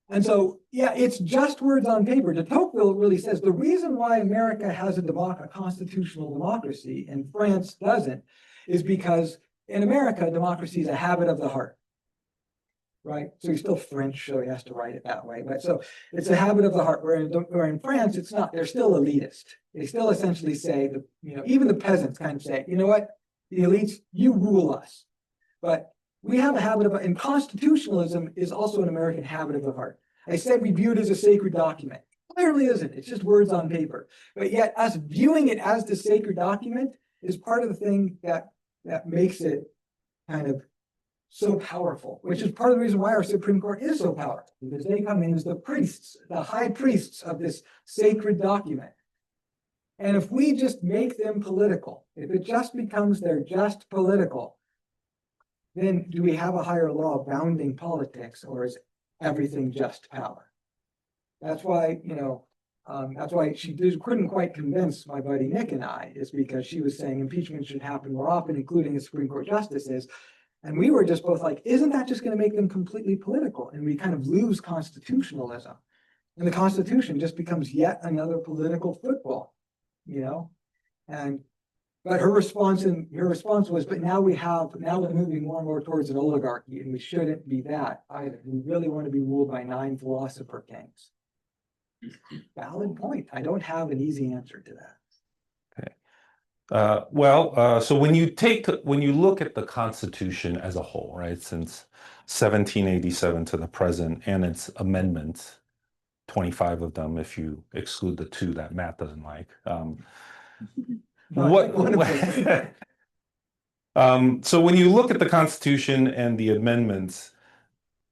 And so, yeah, it's just words on paper. De Tocqueville really says the reason why America has a constitutional democracy and France doesn't is because in America, democracy is a habit of the heart, right? So he's still French, so he has to write it that way. But so it's a habit of the heart, where in France, it's not. They're still elitist. They still essentially say, even the peasants kind of say, you know what, the elites, you rule us. But we have a habit of, and constitutionalism is also an American habit of the heart. I said we view it as a sacred document. Clearly isn't. It's just words on paper. But yet us viewing it as the sacred document is part of the thing that makes it kind of so powerful, which is part of the reason why our Supreme Court is so powerful, because they come in as the priests, the high priests of this sacred document. And if we just make them political, if it just becomes they're just political, then do we have a higher law bounding politics, or is everything just power? That's why, that's why she couldn't quite convince my buddy Nick and I, is because she was saying impeachment should happen more often, including as Supreme Court justices. And we were just both like, isn't that just going to make them completely political? And we kind of lose constitutionalism. And the Constitution just becomes yet another political football, But her response was, but now we're moving more and more towards an oligarchy, and we shouldn't be that either. We really want to be ruled by 9 philosopher kings. Valid point. I don't have an easy answer to that. So when you look at the Constitution as a whole, right, since 1787 to the present, and its amendments, 25 of them, if you exclude the 2 that Matt doesn't like. So when you look at the Constitution and the amendments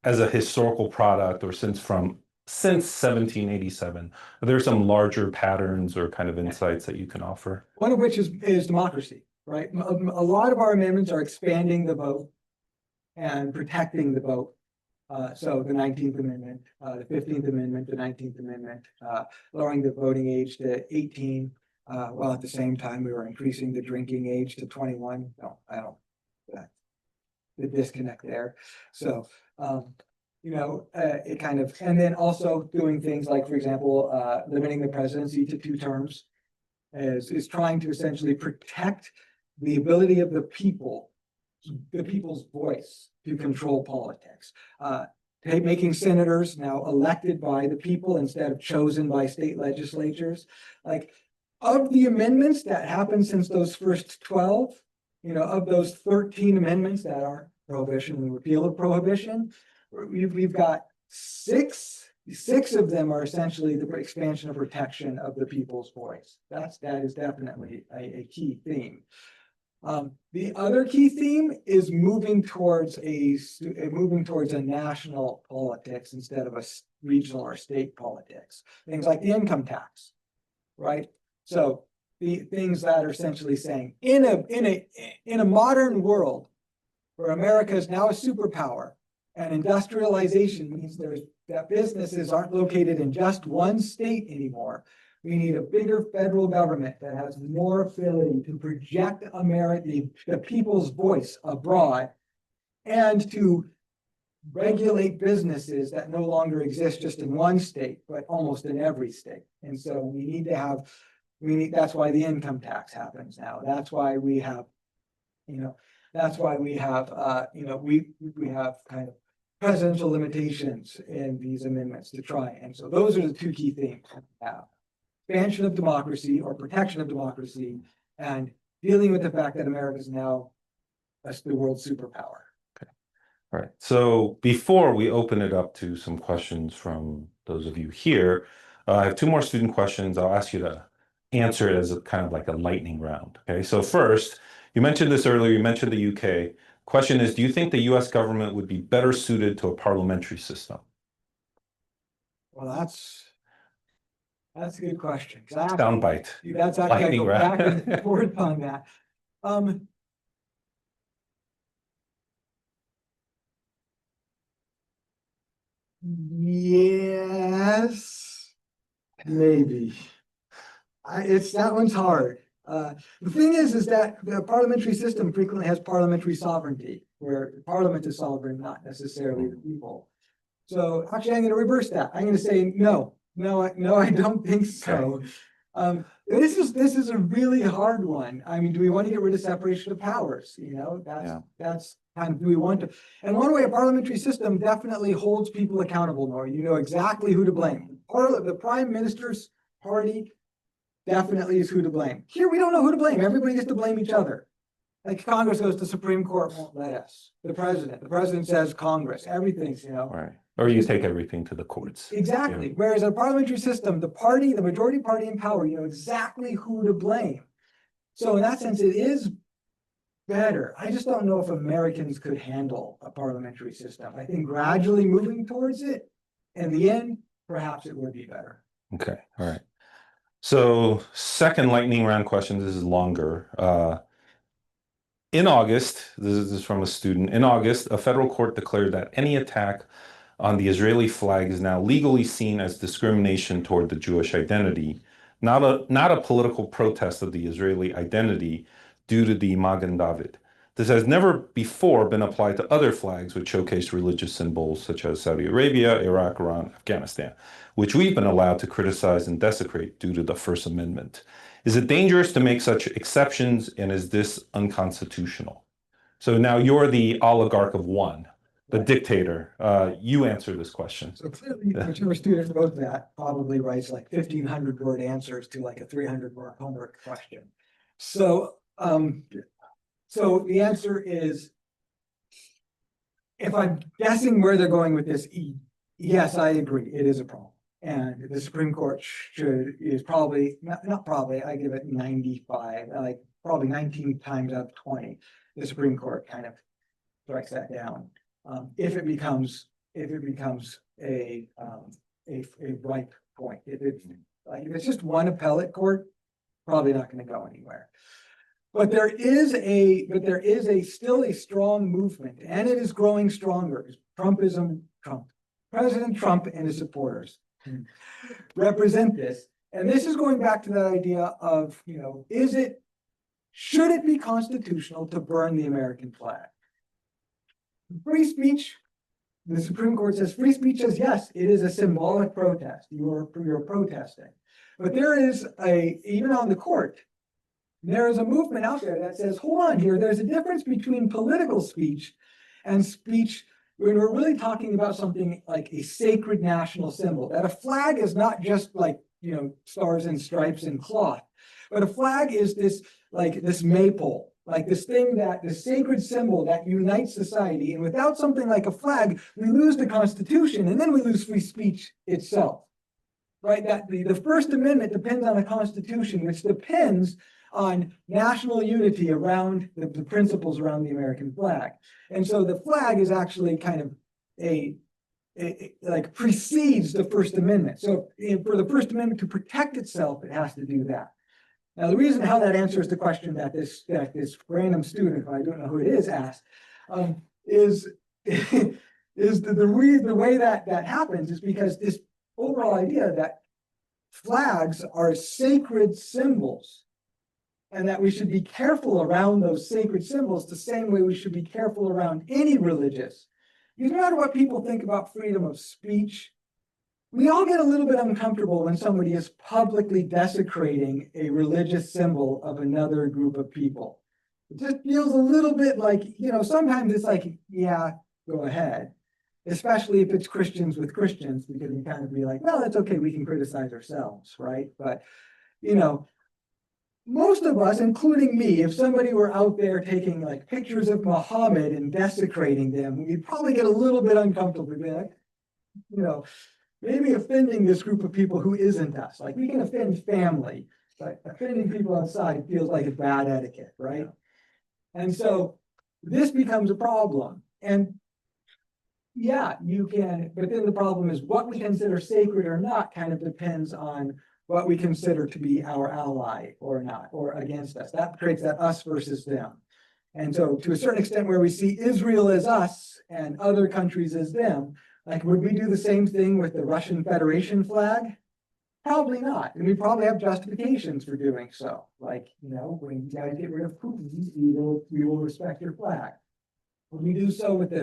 as a historical product, or since 1787, are there some larger patterns or kind of insights that you can offer? One of which is democracy, right? A lot of our amendments are expanding the vote and protecting the vote. So the 19th Amendment, the 15th Amendment, the 19th Amendment, lowering the voting age to 18, while at the same time we were increasing the drinking age to 21. No, I don't, the disconnect there. So, it kind of, and then also doing things like, for example, limiting the presidency to 2 terms is trying to essentially protect the ability of the people's voice to control politics. Making senators now elected by the people instead of chosen by state legislatures. Like, of the amendments that happened since those first 12, of those 13 amendments that are prohibition and repeal of prohibition, we've got 6 of them are essentially the expansion of protection of the people's voice. That is definitely a key theme. The other key theme is moving towards a national politics instead of a regional or state politics. Things like the income tax, right? So the things that are essentially saying in a modern world where America is now a superpower, and industrialization means that businesses aren't located in just one state anymore. We need a bigger federal government that has more ability to project the people's voice abroad, and to regulate businesses that no longer exist just in one state, but almost in every state. And so that's why the income tax happens now. That's why we have, we have kind of presidential limitations in these amendments to try. And so those are the 2 key things we have: expansion of democracy or protection of democracy, and dealing with the fact that America is now the world superpower. Okay. All right. So before we open it up to some questions from those of you here, I have 2 more student questions. I'll ask you to answer it as a kind of like a lightning round. Okay. So first, you mentioned this earlier, you mentioned the UK. Question is, do you think the US government would be better suited to a parliamentary system? Well, that's a good question. 'Cause I actually- Soundbite. That's actually, I Lightning go back round. and forth on that. Yes, maybe. That one's hard. The thing is that the parliamentary system frequently has parliamentary sovereignty, where Parliament is sovereign, not necessarily the people. So actually, I'm going to reverse that. I'm going to say no, I don't think so. This is a really hard one. I mean, do we want to get rid of separation of powers? You know, that's kind of, do we want to? And one way a parliamentary system definitely holds people accountable more. You know exactly who to blame. The prime minister's party definitely is who to blame. Here, we don't know who to blame. Everybody gets to blame each other. Like Congress goes to Supreme Court, won't let us. The president says Congress, everything's, you know. Right. Or you take everything to the courts. Exactly. Yeah. Whereas in a parliamentary system, the majority party in power, you know exactly who to blame. So in that sense, it is better. I just don't know if Americans could handle a parliamentary system. I think gradually moving towards it, in the end, perhaps it would be better. Okay. All right. So second lightning round question. This is longer. In August, this is from a student. In August, a federal court declared that any attack on the Israeli flag is now legally seen as discrimination toward the Jewish identity, not a political protest of the Israeli identity due to the Magen David. This has never before been applied to other flags which showcase religious symbols such as Saudi Arabia, Iraq, Iran, Afghanistan, which we've been allowed to criticize and desecrate due to the First Amendment. Is it dangerous to make such exceptions, and is this unconstitutional? So now you're the oligarch of one, the dictator. You answer this question. So clearly, whichever student wrote that probably writes like 1,500 word answers to like a 300 word homework question. So, so the answer is, if I'm guessing where they're going with this, yes, I agree, it is a problem. And the Supreme Court is probably, not probably, I give it 95, like probably 19 times out of 20, the Supreme Court kind of strikes that down. If it becomes a ripe point. If it's just one appellate court, probably not going to go anywhere. But there is still a strong movement, and it is growing stronger. President Trump and his supporters represent this. And this is going back to that idea of, you know, should it be constitutional to burn the American flag? Free speech, the Supreme Court says free speech says yes, it is a symbolic protest. You're protesting. But there is even on the court, there is a movement out there that says, hold on here, there's a difference between political speech and speech when we're really talking about something like a sacred national symbol. That a flag is not just like, you know, stars and stripes and cloth, but a flag is this maypole, like this sacred symbol that unites society. And without something like a flag, we lose the Constitution, and then we lose free speech itself. Right? That the First Amendment depends on a Constitution, which depends on national unity around the principles around the American flag. And so the flag is actually kind of like precedes the First Amendment. So for the First Amendment to protect itself, it has to do that. Now, the reason how that answers the question that this random student, who I don't know who it is, asked, is the way that happens is because this overall idea that flags are sacred symbols, and that we should be careful around those sacred symbols the same way we should be careful around any religious. No matter what people think about freedom of speech, we all get a little bit uncomfortable when somebody is publicly desecrating a religious symbol of another group of people. It just feels a little bit like, you know, sometimes it's like, yeah, go ahead. Especially if it's Christians with Christians, because you kind of be like, well, it's okay, we can criticize ourselves, right? But, you know, most of us, including me, if somebody were out there taking like pictures of Muhammad and desecrating them, we'd probably get a little bit uncomfortable. We'd be like, you know, maybe offending this group of people who isn't us. Like we can offend family, but offending people outside feels like a bad etiquette, right? And so this becomes a problem. And yeah, you can, but then the problem is what we consider sacred or not kind of depends on what we consider to be our ally or not, or against us. That creates that us versus them. And so to a certain extent where we see Israel as us and other countries as them, like would we do the same thing with the Russian Federation flag? Probably not. And we probably have justifications for doing so. Like, you know, when you guys get rid of Putin, we will respect your flag. Would we do so with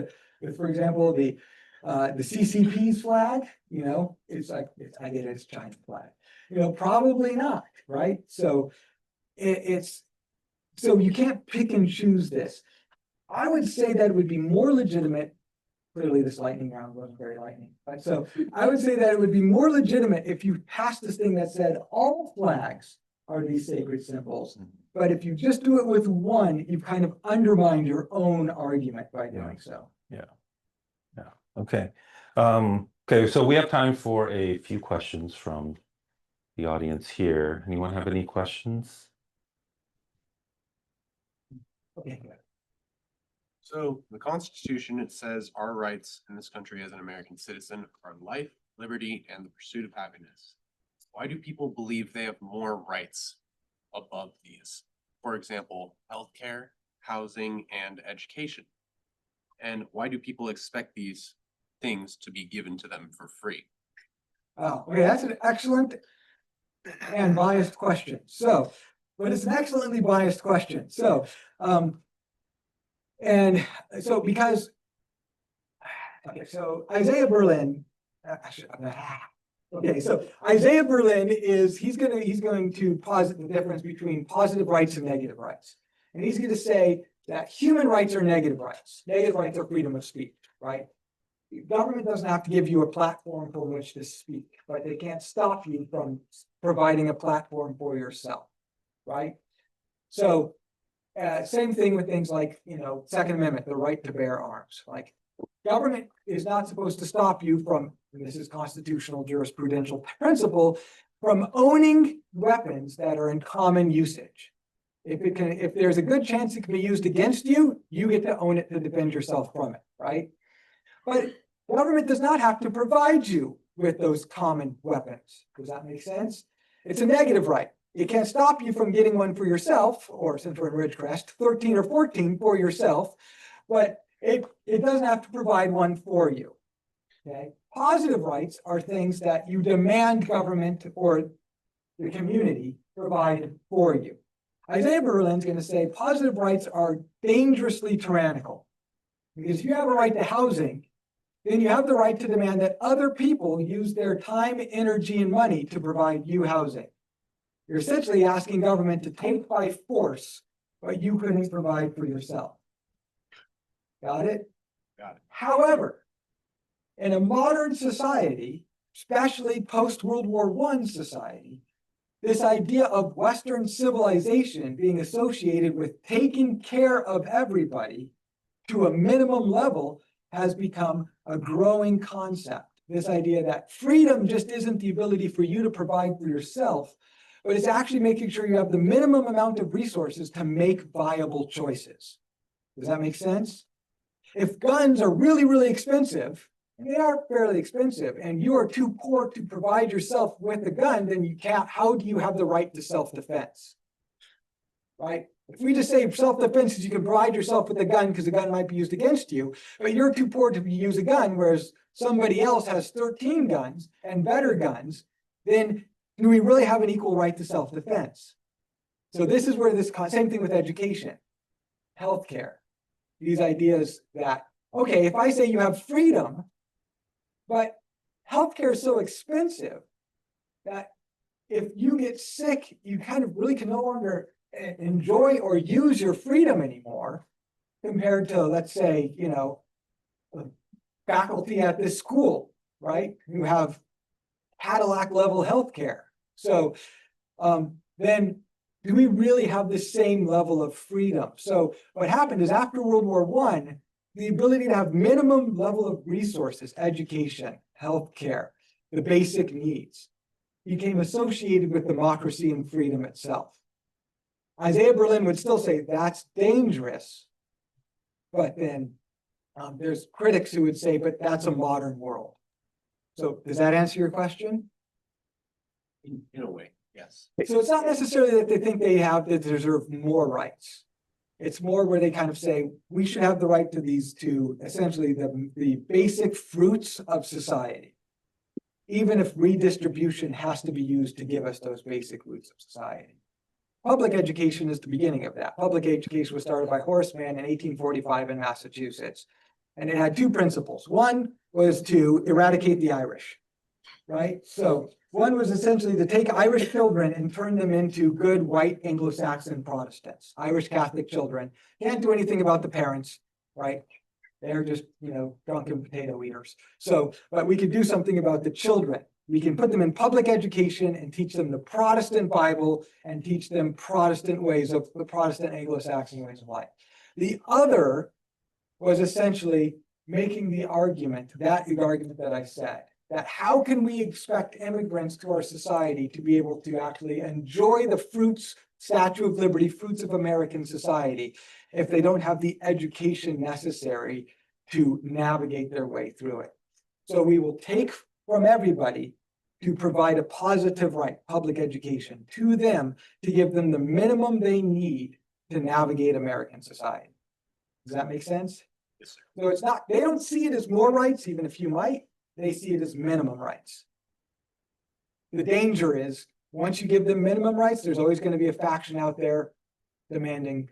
for example, the CCP's flag? You know, it's like, I get it, it's China's flag. You know, probably not, right? So so you can't pick and choose this. I would say that it would be more legitimate. Clearly, this lightning round wasn't very lightning. But so I would say that it would be more legitimate if you passed this thing that said all flags are these sacred symbols. But if you just do it with one, you've kind of undermined your own argument by doing so. Yeah. Okay. Okay, so we have time for a few questions from the audience here. Anyone have any questions? Okay, good. So the Constitution, it says our rights in this country as an American citizen are life, liberty, and the pursuit of happiness. Why do people believe they have more rights above these? For example, healthcare, housing, and education. And why do people expect these things to be given to them for free? Oh, okay, that's an excellent and biased question. So, but it's an excellently biased question. So, because, okay, so Isaiah Berlin, okay, so Isaiah Berlin he's going to posit the difference between positive rights and negative rights. And he's going to say that human rights are negative rights. Negative rights are freedom of speech, right? The government doesn't have to give you a platform from which to speak, but they can't stop you from providing a platform for yourself, right? So same thing with things like, you know, Second Amendment, the right to bear arms. Like, government is not supposed to stop you from, and this is constitutional jurisprudential principle, from owning weapons that are in common usage. If there's a good chance it can be used against you, you get to own it to defend yourself from it, right? But government does not have to provide you with those common weapons. Does that make sense? It's a negative right. It can't stop you from getting one for yourself, or since we're in Ridgecrest, 13 or 14 for yourself, but it doesn't have to provide one for you. Okay? Positive rights are things that you demand government or the community provide for you. Isaiah Berlin's going to say positive rights are dangerously tyrannical. Because if you have a right to housing, then you have the right to demand that other people use their time, energy, and money to provide you housing. You're essentially asking government to take by force what you couldn't provide for yourself. Got it? Got it. However, in a modern society, especially post-World War I society, this idea of Western civilization being associated with taking care of everybody to a minimum level has become a growing concept. This idea that freedom just isn't the ability for you to provide for yourself, but it's actually making sure you have the minimum amount of resources to make viable choices. Does that make sense? If guns are really, really expensive, and they are fairly expensive, and you are too poor to provide yourself with a gun, then you can't, how do you have the right to self-defense? Right? If we just say self-defense is you can provide yourself with a gun because the gun might be used against you, but you're too poor to use a gun, whereas somebody else has 13 guns and better guns, then do we really have an equal right to self-defense? So this is where this, same thing with education, healthcare, these ideas that, okay, if I say you have freedom, but healthcare is so expensive that if you get sick, you kind of really can no longer enjoy or use your freedom anymore compared to, let's say, you know, faculty at this school, right? Who have Cadillac level healthcare. So then do we really have the same level of freedom? So what happened is after World War I, the ability to have minimum level of resources, education, healthcare, the basic needs, became associated with democracy and freedom itself. Isaiah Berlin would still say that's dangerous But then there's critics who would say, but that's a modern world. So does that answer your question? In a way, yes. So it's not necessarily that they think they deserve more rights. It's more where they kind of say, we should have the right to these two, essentially the basic fruits of society. Even if redistribution has to be used to give us those basic roots of society. Public education is the beginning of that. Public education was started by Horace Mann in 1845 in Massachusetts. And it had two principles. One was to eradicate the Irish, right? So one was essentially to take Irish children and turn them into good white Anglo-Saxon Protestants. Irish Catholic children can't do anything about the parents, right? They're just, drunken potato eaters. So, but we could do something about the children. We can put them in public education and teach them the Protestant Bible and teach them Protestant ways of the Protestant Anglo-Saxon ways of life. The other was essentially making the argument that I said, that how can we expect immigrants to our society to be able to actually enjoy the fruits, Statue of Liberty, fruits of American society, if they don't have the education necessary to navigate their way through it. So we will take from everybody to provide a positive right, public education, to them to give them the minimum they need to navigate American society. Does that make sense? Yes, sir. So it's not, they don't see it as more rights, even if you might, they see it as minimum rights. The danger is, once you give them minimum rights, there's always going to be a faction out there demanding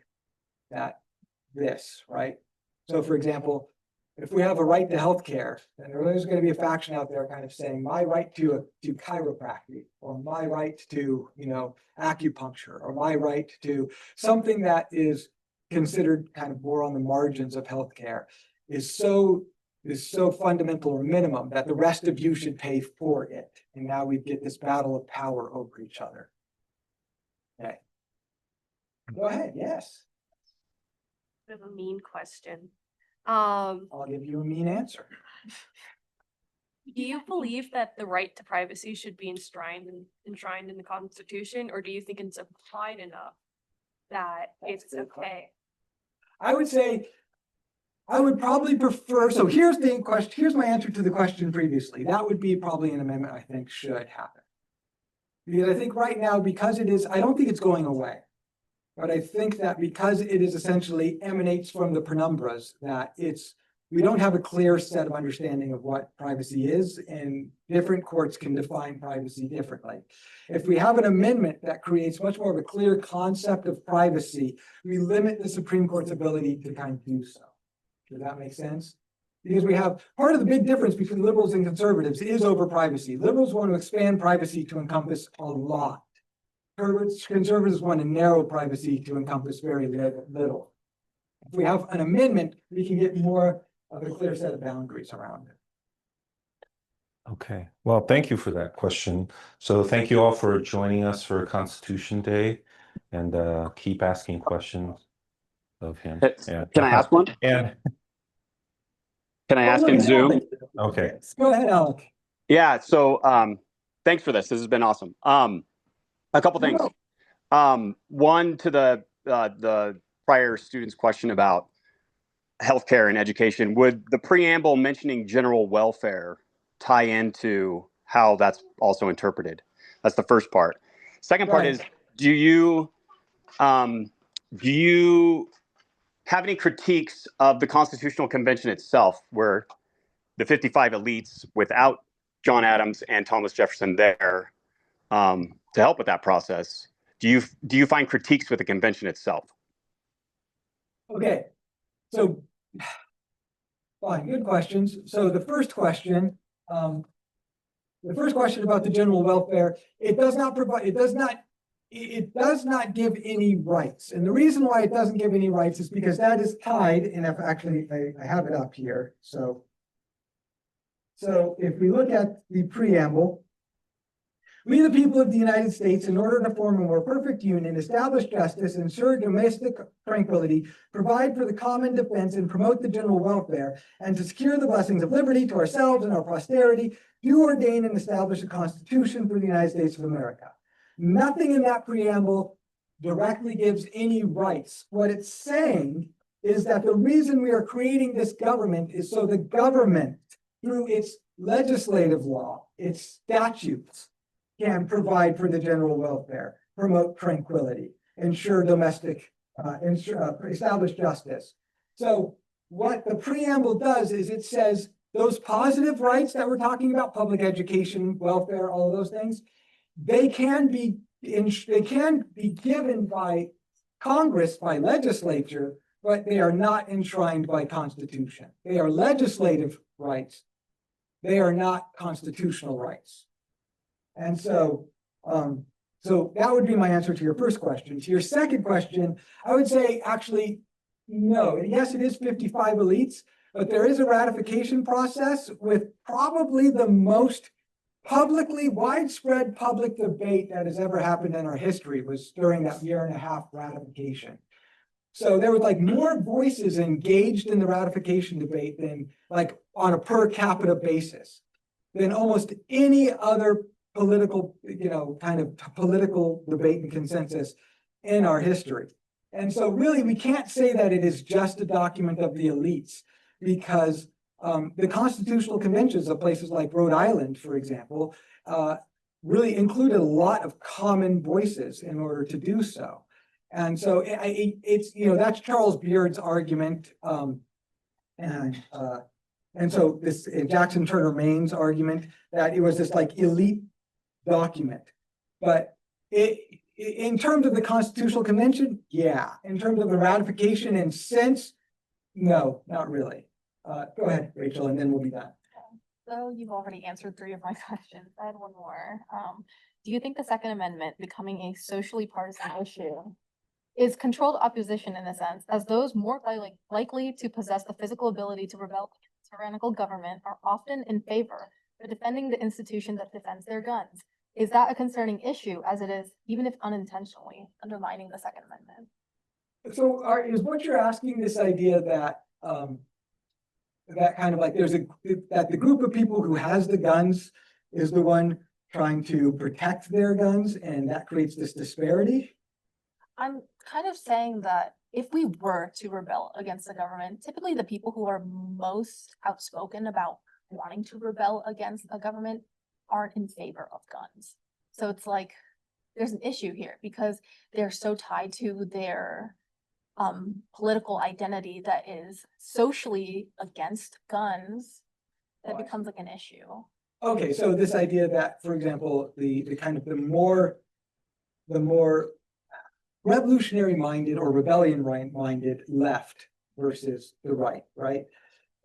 this, right? So for example, if we have a right to health care, then there's going to be a faction out there kind of saying my right to chiropractic, or my right to, acupuncture, or my right to something that is considered kind of more on the margins of healthcare is so fundamental or minimum that the rest of you should pay for it. And now we get this battle of power over each other. Okay. Go ahead, yes. Bit of a mean question. I'll give you a mean answer. Do you believe that the right to privacy should be enshrined in the Constitution, or do you think it's applied enough that it's okay? I would say, I would probably prefer, so here's the question, here's my answer to the question previously. That would be probably an amendment I think should happen. Because I think right now, because it is, I don't think it's going away. But I think that because it is essentially emanates from the penumbras, that we don't have a clear set of understanding of what privacy is, and different courts can define privacy differently. If we have an amendment that creates much more of a clear concept of privacy, we limit the Supreme Court's ability to kind of do so. Does that make sense? Because we have part of the big difference between liberals and conservatives is over privacy. Liberals want to expand privacy to encompass a lot. Conservatives want to narrow privacy to encompass very little. If we have an amendment, we can get more of a clear set of boundaries around it. Okay, well, thank you for that question. So thank you all for joining us for Constitution Day, and keep asking questions of him. Can I ask one? And Can I ask in Zoom? okay, Go ahead, Alec. Yeah, so thanks for this. This has been awesome. A couple things. One, to the prior student's question about healthcare and education, would the preamble mentioning general welfare tie into how that's also interpreted? That's the first part. Second part is, do you have any critiques of the Constitutional Convention itself, where the 55 elites, without John Adams and Thomas Jefferson there to help with that process, do you find critiques with the convention itself? Okay, so fine, good questions. So the first question about the general welfare, it does not give any rights. And the reason why it doesn't give any rights is because that is tied, and if actually I have it up here. So if we look at the preamble, we, the people of the United States, in order to form a more perfect union, establish justice, ensure domestic tranquility, provide for the common defense, and promote the general welfare, and to secure the blessings of liberty to ourselves and our posterity, do ordain and establish a constitution for the United States of America. Nothing in that preamble directly gives any rights. What it's saying is that the reason we are creating this government is so the government, through its legislative law, its statutes, can provide for the general welfare, promote tranquility, ensure establish justice. So what the preamble does is it says those positive rights that we're talking about, public education, welfare, all of those things, they can be given by Congress, by legislature, but they are not enshrined by Constitution. They are legislative rights. They are not constitutional rights. And so, so that would be my answer to your first question. To your second question, I would say actually, no. Yes, it is 55 elites, but there is a ratification process with probably the most widespread public debate that has ever happened in our history was during that 1.5-year ratification. So there was like more voices engaged in the ratification debate than like on a per capita basis than almost any other political, kind of political debate and consensus in our history. And so really we can't say that it is just a document of the elites because the constitutional conventions of places like Rhode Island, for example, really included a lot of common voices in order to do so. And so it's, that's Charles Beard's argument. And so this Jackson Turner Main's argument that it was this like elite document. But in terms of the Constitutional Convention, yeah. In terms of the ratification and sense, no, not really. Go ahead, Rachel, and then we'll be done. So you've already answered 3 of my questions. I had one more. Do you think the Second Amendment becoming a socially partisan issue is controlled opposition in a sense, as those more likely to possess the physical ability to rebel against tyrannical government are often in favor of defending the institution that defends their guns? Is that a concerning issue, as it is, even if unintentionally, undermining the Second Amendment? So is what you're asking this idea that that kind of like that the group of people who has the guns is the one trying to protect their guns, and that creates this disparity? I'm kind of saying that if we were to rebel against the government, typically the people who are most outspoken about wanting to rebel against a government aren't in favor of guns. So it's like there's an issue here because they're so tied to their political identity that is socially against guns that becomes like an issue. Okay, so this idea that, for example, the kind of the more revolutionary minded or rebellion minded left versus the right?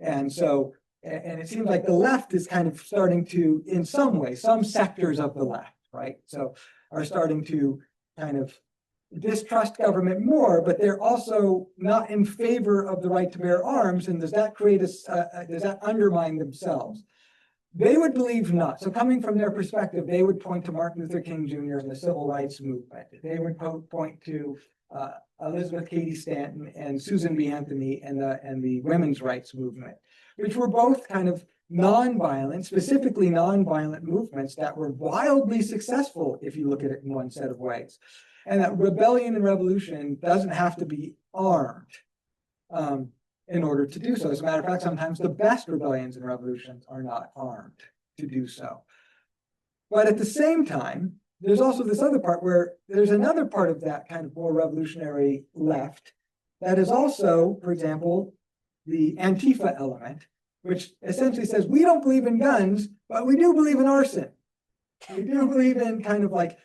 And so, and it seems like the left is kind of starting to, in some way, some sectors of the left, right? So are starting to kind of distrust government more, but they're also not in favor of the right to bear arms. And does that create does that undermine themselves? They would believe not. So coming from their perspective, they would point to Martin Luther King Jr. and the civil rights movement. They would point to Elizabeth Cady Stanton and Susan B. Anthony and the women's rights movement, which were both kind of nonviolent, specifically nonviolent movements that were wildly successful if you look at it in one set of ways. And that rebellion and revolution doesn't have to be armed in order to do so. As a matter of fact, sometimes the best rebellions and revolutions are not armed to do so. But at the same time, there's also this other part where there's another part of that kind of more revolutionary left that is also, for example, the Antifa element, which essentially says, we don't believe in guns, but we do believe in arson. We do believe in kind of like,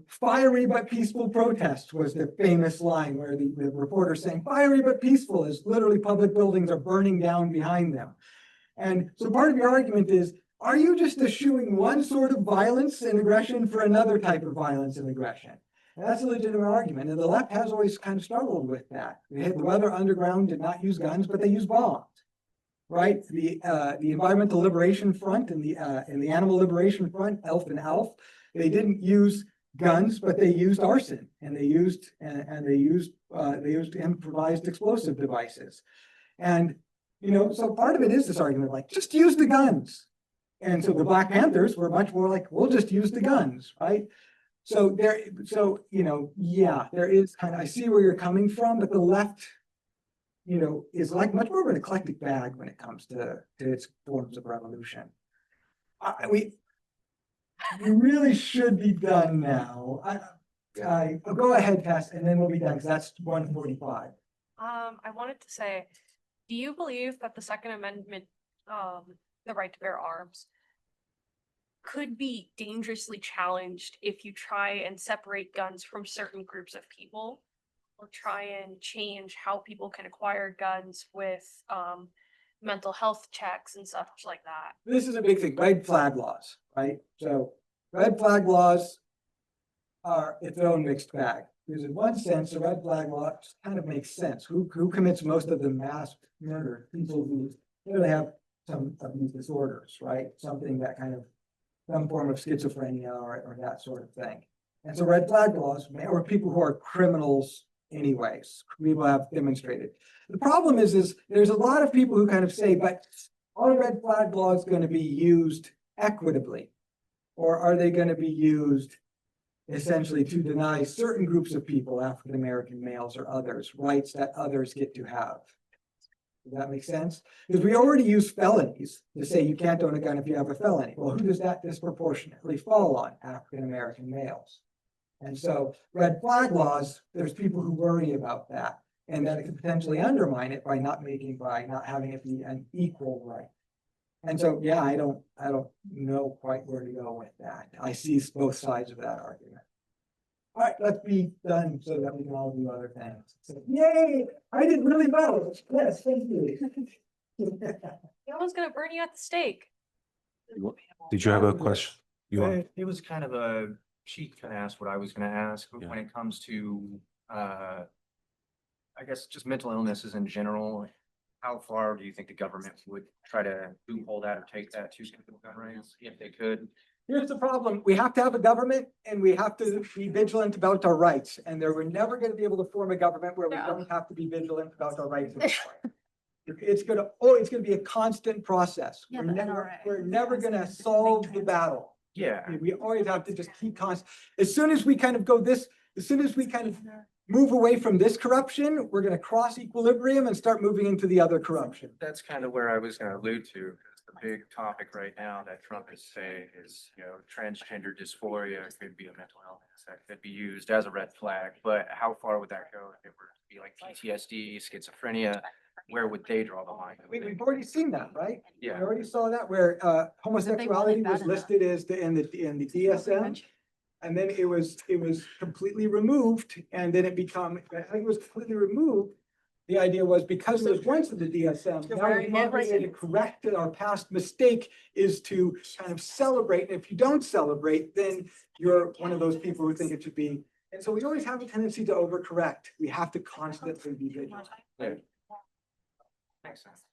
fiery but peaceful protest was the famous line where the reporter saying fiery but peaceful is literally public buildings are burning down behind them. And so part of your argument is, are you just eschewing one sort of violence and aggression for another type of violence and aggression? And that's a legitimate argument. And the left has always kind of struggled with that. The Weather Underground did not use guns, but they used bombs, right? The Environmental Liberation Front and the Animal Liberation Front, ELF and ALF, they didn't use guns, but they used arson, and they used improvised explosive devices. And so part of it is this argument like, just use the guns. And so the Black Panthers were much more like, we'll just use the guns, right? So there is kind of, I see where you're coming from, but the left you know, is like much more of an eclectic bag when it comes to its forms of revolution. We really should be done now. I'll go ahead, Tess, and then we'll be done, because that's 1:45. I wanted to say, do you believe that the Second Amendment, the right to bear arms, could be dangerously challenged if you try and separate guns from certain groups of people? Or try and change how people can acquire guns with mental health checks and such like that? This is a big thing, red flag laws, right? So red flag laws are its own mixed bag. Because in one sense, the red flag law kind of makes sense. Who commits most of the mass murder? People who really have some of these disorders, right? Something that kind of, some form of schizophrenia or that sort of thing. And so red flag laws, or people who are criminals anyways, people have demonstrated. The problem is there's a lot of people who kind of say, but are red flag laws going to be used equitably? Or are they going to be used essentially to deny certain groups of people, African-American males or others, rights that others get to have? Does that make sense? Because we already use felonies to say you can't own a gun if you have a felony. Well, who does that disproportionately fall on? African-American males. And so red flag laws, there's people who worry about that, and that it could potentially undermine it by not having it be an equal right. And so, yeah, I don't know quite where to go with that. I see both sides of that argument. All right, let's be done so that we can all do other things. So, yay! I did really well. Yes, thank you. No one's gonna burn you at the stake. Did you have a question? You want? It was kind of a, she kind of asked what I was gonna ask, but Yeah. when it comes to, I guess just mental illnesses in general, how far do you think the government would try to loophole that or take that to people gun rights if they could? Here's the problem. We have to have a government and we have to be vigilant about our rights. And we're never going to be able to form a government where we don't have to be vigilant about our rights. It's gonna be a constant process. Yeah, We're but never, NRA we're never has gonna to make solve the battle. Yeah, We always have to just keep constant. As soon as we kind of go this, as soon as we kind of move away from this corruption, we're gonna cross equilibrium and start moving into the other corruption. that's kind of where I was gonna allude to, because the big topic right now that Trump is saying is, you know, transgender dysphoria could be a mental illness that could be used as a red flag, but how far would that go if it were to be like PTSD, schizophrenia? Where would they draw the line? We've already seen that, right? We Yeah. already saw that where homosexuality was bad listed as in the DSM. And then it was completely removed, and then it was completely removed. The idea was because it was once in the DSM, now we're obligated to correct our past mistake is to kind of celebrate. And if you don't celebrate, then you're one of those people who think it should be. And so we always have a tendency to overcorrect. We have to constantly be vigilant. Yeah. Makes sense.